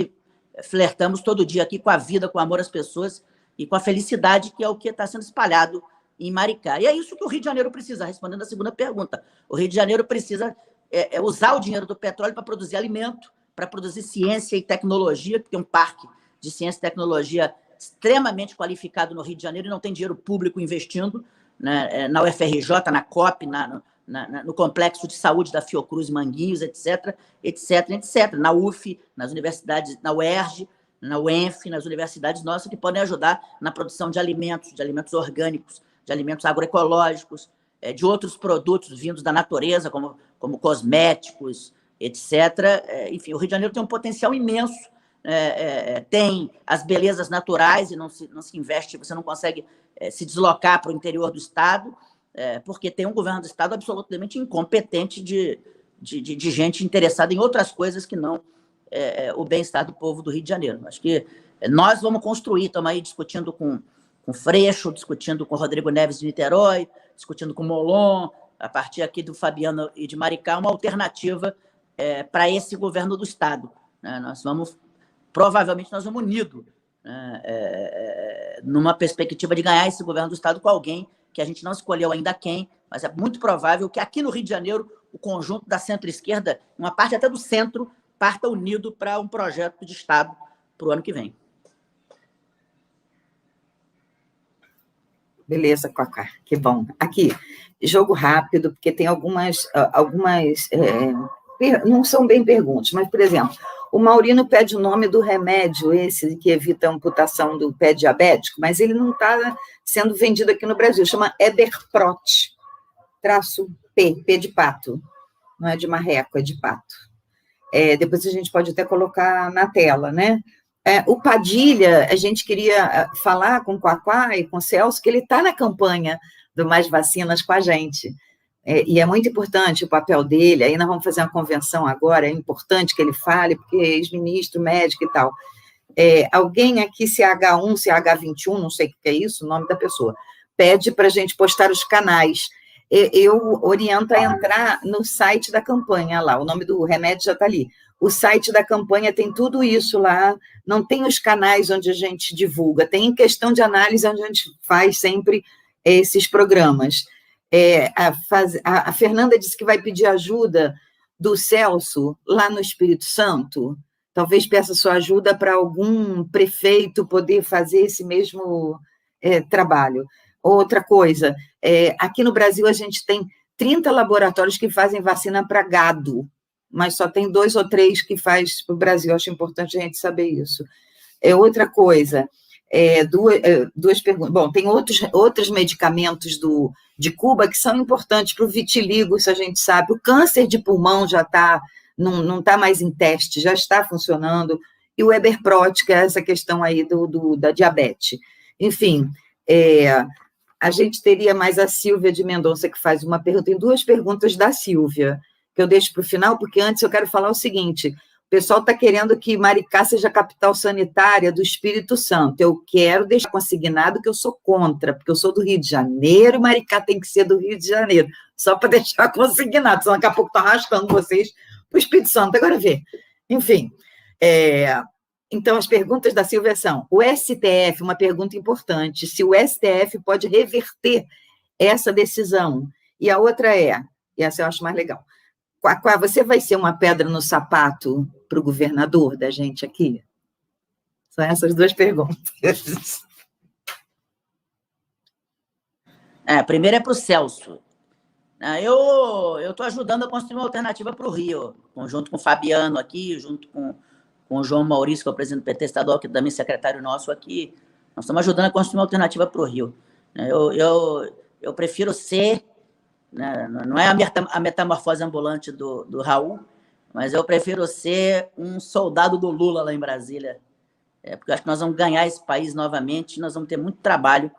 flertamos todo dia aqui com a vida, com o amor às pessoas e com a felicidade, que é o que está sendo espalhado em Maricá. E é isso que o Rio de Janeiro precisa, respondendo a segunda pergunta. O Rio de Janeiro precisa usar o dinheiro do petróleo para produzir alimento, para produzir ciência e tecnologia, porque tem um parque de ciência e tecnologia extremamente qualificado no Rio de Janeiro e não tem dinheiro público investindo, né, na UFRJ, na COP, no complexo de saúde da Fiocruz Manguinhos, etc., na UF, nas universidades, na UERJ, na UENF, nas universidades nossas, que podem ajudar na produção de alimentos orgânicos, de alimentos agroecológicos, de outros produtos vindos da natureza, como cosméticos, etc. Enfim, o Rio de Janeiro tem um potencial imenso, tem as belezas naturais e não se investe, você não consegue se deslocar para o interior do Estado, porque tem um governo do Estado absolutamente incompetente de gente interessada em outras coisas que não o bem-estar do povo do Rio de Janeiro. Acho que nós vamos construir, estamos aí discutindo com Freixo, discutindo com Rodrigo Neves de Niterói, discutindo com Molon, a partir aqui do Fabiano e de Maricá, uma alternativa para esse governo do Estado. Provavelmente nós vamos unidos numa perspectiva de ganhar esse governo do Estado com alguém que a gente não escolheu ainda quem, mas é muito provável que aqui no Rio de Janeiro o conjunto da centro-esquerda, uma parte até do centro, parta unido para um projeto de Estado para o ano que vem. Beleza, Cacá, que bom. Aqui, jogo rápido, porque tem algumas não são bem perguntas, mas, por exemplo, o Maurino pede o nome do remédio, esse que evita a amputação do pé diabético, mas ele não está sendo vendido aqui no Brasil, chama Eberprot, P de pato, não é de marreco, é de pato. Depois a gente pode até colocar na tela, né? O Padilha, a gente queria falar com o Quaquá e com o Celso, que ele está na campanha do Mais Vacinas com a gente. E é muito importante o papel dele. Aí nós vamos fazer uma convenção agora, é importante que ele fale, porque é ex-ministro, médico e tal. Alguém aqui, CH1, CH21, não sei o que é isso, o nome da pessoa, pede para a gente postar os canais. Eu oriento a entrar no site da campanha lá, o nome do remédio já está ali. O site da campanha tem tudo isso lá, não tem os canais onde a gente divulga, tem questão de análise onde a gente faz sempre esses programas. A Fernanda disse que vai pedir ajuda do Celso lá no Espírito Santo, talvez peça sua ajuda para algum prefeito poder fazer esse mesmo trabalho. Outra coisa, aqui no Brasil a gente tem 30 laboratórios que fazem vacina para gado, mas só tem 2 ou 3 que faz para o Brasil, acho importante a gente saber isso. Outra coisa, duas perguntas. Bom, tem outros medicamentos de Cuba que são importantes para o vitiligo, isso a gente sabe. O câncer de pulmão já não está mais em teste, já está funcionando. E o Eberprot, que é essa questão aí da diabetes. Enfim, a gente teria mais a Silvia de Mendonça, que faz uma pergunta. Tem 2 perguntas da Silvia, que eu deixo para o final, porque antes eu quero falar o seguinte: o pessoal está querendo que Maricá seja a capital sanitária do Espírito Santo. Eu quero deixar consignado que eu sou contra, porque eu sou do Rio de Janeiro, Maricá tem que ser do Rio de Janeiro, só para deixar consignado, senão daqui a pouco estou arrastando vocês para o Espírito Santo. Agora vê. Enfim, então as perguntas da Silvia são: o STF, uma pergunta importante, se o STF pode reverter essa decisão. E a outra e essa eu acho mais legal, Quaquá, você vai ser uma pedra no sapato para o governador da gente aqui? São essas 2 perguntas. A primeira é para o Celso. Eu estou ajudando a construir uma alternativa para o Rio, junto com o Fabiano aqui, junto com o João Maurício, que é o presidente do PT estadual, que é também secretário nosso aqui. Nós estamos ajudando a construir uma alternativa para o Rio. Eu prefiro ser... Não é a metamorfose ambulante do Raul, mas eu prefiro ser um soldado do Lula lá em Brasília, porque eu acho que nós vamos ganhar esse país novamente, nós vamos ter muito trabalho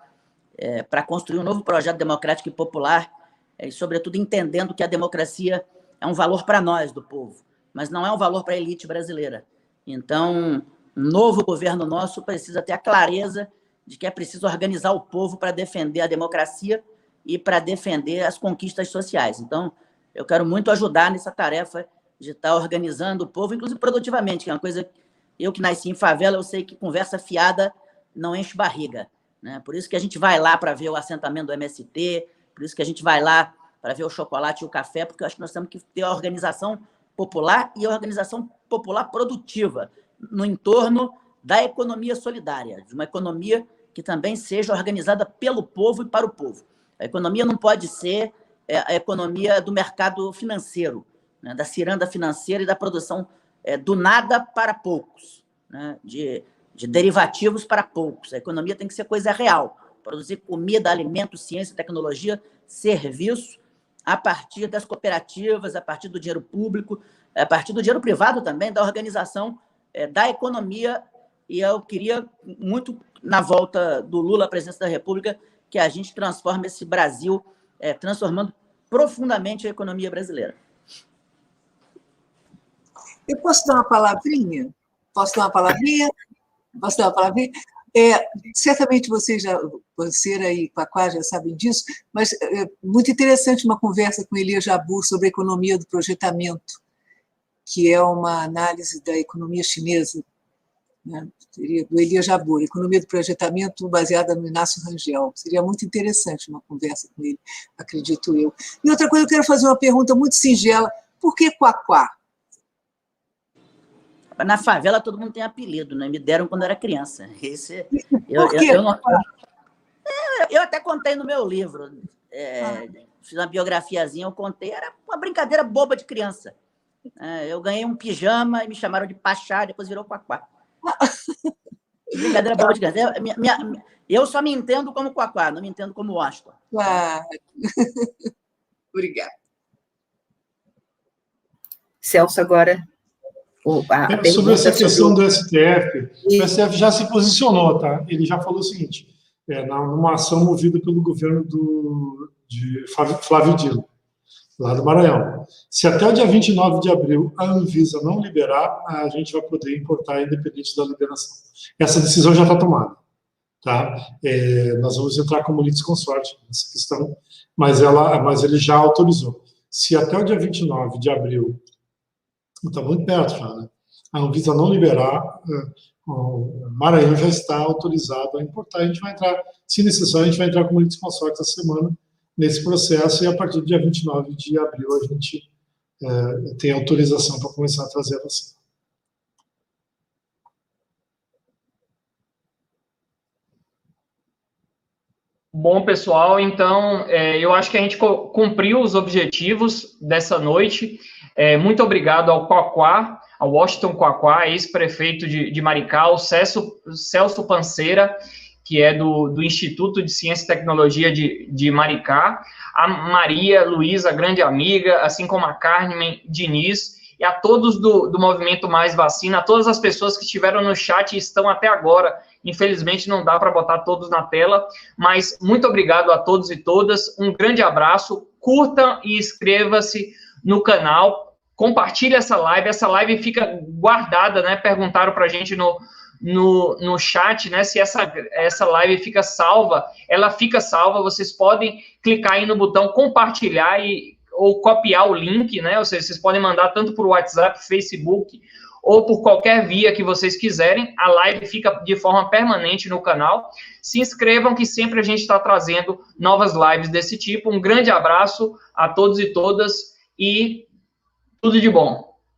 para construir um novo projeto democrático e popular, e, sobretudo, entendendo que a democracia é um valor para nós, do povo. mas não é um valor para a elite brasileira. Então, um novo governo nosso precisa ter a clareza de que é preciso organizar o povo para defender a democracia e para defender as conquistas sociais. Então, eu quero muito ajudar nessa tarefa de estar organizando o povo, inclusive produtivamente, que é uma coisa... Eu que nasci em favela, eu sei que conversa fiada não enche barriga, né? Por isso que a gente vai lá para ver o assentamento do MST, por isso que a gente vai lá para ver o chocolate e o café, porque eu acho que nós temos que ter a organização popular e a organização popular produtiva no entorno da economia solidária, de uma economia que também seja organizada pelo povo e para o povo. A economia não pode ser a economia do mercado financeiro, né, da ciranda financeira e da produção do nada para poucos, né, de derivativos para poucos. A economia tem que ser coisa real, produzir comida, alimento, ciência, tecnologia, serviço, a partir das cooperativas, a partir do dinheiro público, a partir do dinheiro privado também, da organização da economia. E eu queria muito, na volta do Lula à presidência da República, que a gente transforme esse Brasil, transformando profundamente a economia brasileira. Eu posso dar uma palavrinha? Posso dar uma palavrinha? Certamente vocês já, Panceira e Quaquá já sabem disso, mas é muito interessante uma conversa com Elias Jabbour sobre a economia do projetamento, que é uma análise da economia chinesa, né? Seria do Elias Jabbour, economia do projetamento baseada no Inácio Rangel. Seria muito interessante uma conversa com ele, acredito eu. E outra coisa, eu quero fazer uma pergunta muito singela. Por que Quaquá? Na favela todo mundo tem apelido, né? Me deram quando eu era criança. Por quê? Eu até contei no meu livro. Fiz uma biografiazinha, eu contei. Era uma brincadeira boba de criança. Eu ganhei um pijama e me chamaram de Pachá, depois virou Quaquá. Brincadeira boba de criança. Eu só me entendo como Quaquá, não me entendo como Washington. Claro. Obrigada. Celso, agora... Sobre essa questão do STF, o STF já se posicionou, tá? Ele já falou o seguinte, numa ação movida pelo governo de Flávio Dino, lá do Maranhão. Se até o dia 29 de abril a Anvisa não liberar, a gente vai poder importar independente da liberação. Essa decisão já está tomada, tá? Nós vamos entrar como litisconsorte nessa questão, mas ele já autorizou. Se até o dia 29 de abril está muito perto já, né? A Anvisa não liberar, o Maranhão já está autorizado a importar. A gente vai entrar, se necessário, a gente vai entrar como litisconsorte essa semana nesse processo e a partir do dia 29 de abril a gente tem autorização para começar a trazer a vacina. Bom, pessoal, então, eu acho que a gente cumpriu os objetivos dessa noite. Muito obrigado ao Quaquá, ao Washington Quaquá, ex-prefeito de Maricá, o Celso Panceira, que é do Instituto de Ciência e Tecnologia de Maricá, a Maria Luísa, grande amiga, assim como a Carmen Diniz, e a todos do Movimento Mais Vacina, a todas as pessoas que estiveram no chat e estão até agora. Infelizmente, não dá para botar todos na tela, mas muito obrigado a todos e todas, um grande abraço, curtam e inscreva-se no canal, compartilhe essa live fica guardada, né? Perguntaram para a gente no chat, né? Se essa live fica salva, ela fica salva, vocês podem clicar aí no botão compartilhar ou copiar o link, né? Ou seja, vocês podem mandar tanto por WhatsApp, Facebook, ou por qualquer via que vocês quiserem, a live fica de forma permanente no canal. Se inscrevam, que sempre a gente está trazendo novas lives desse tipo. Um grande abraço a todos e todas, e tudo de bom.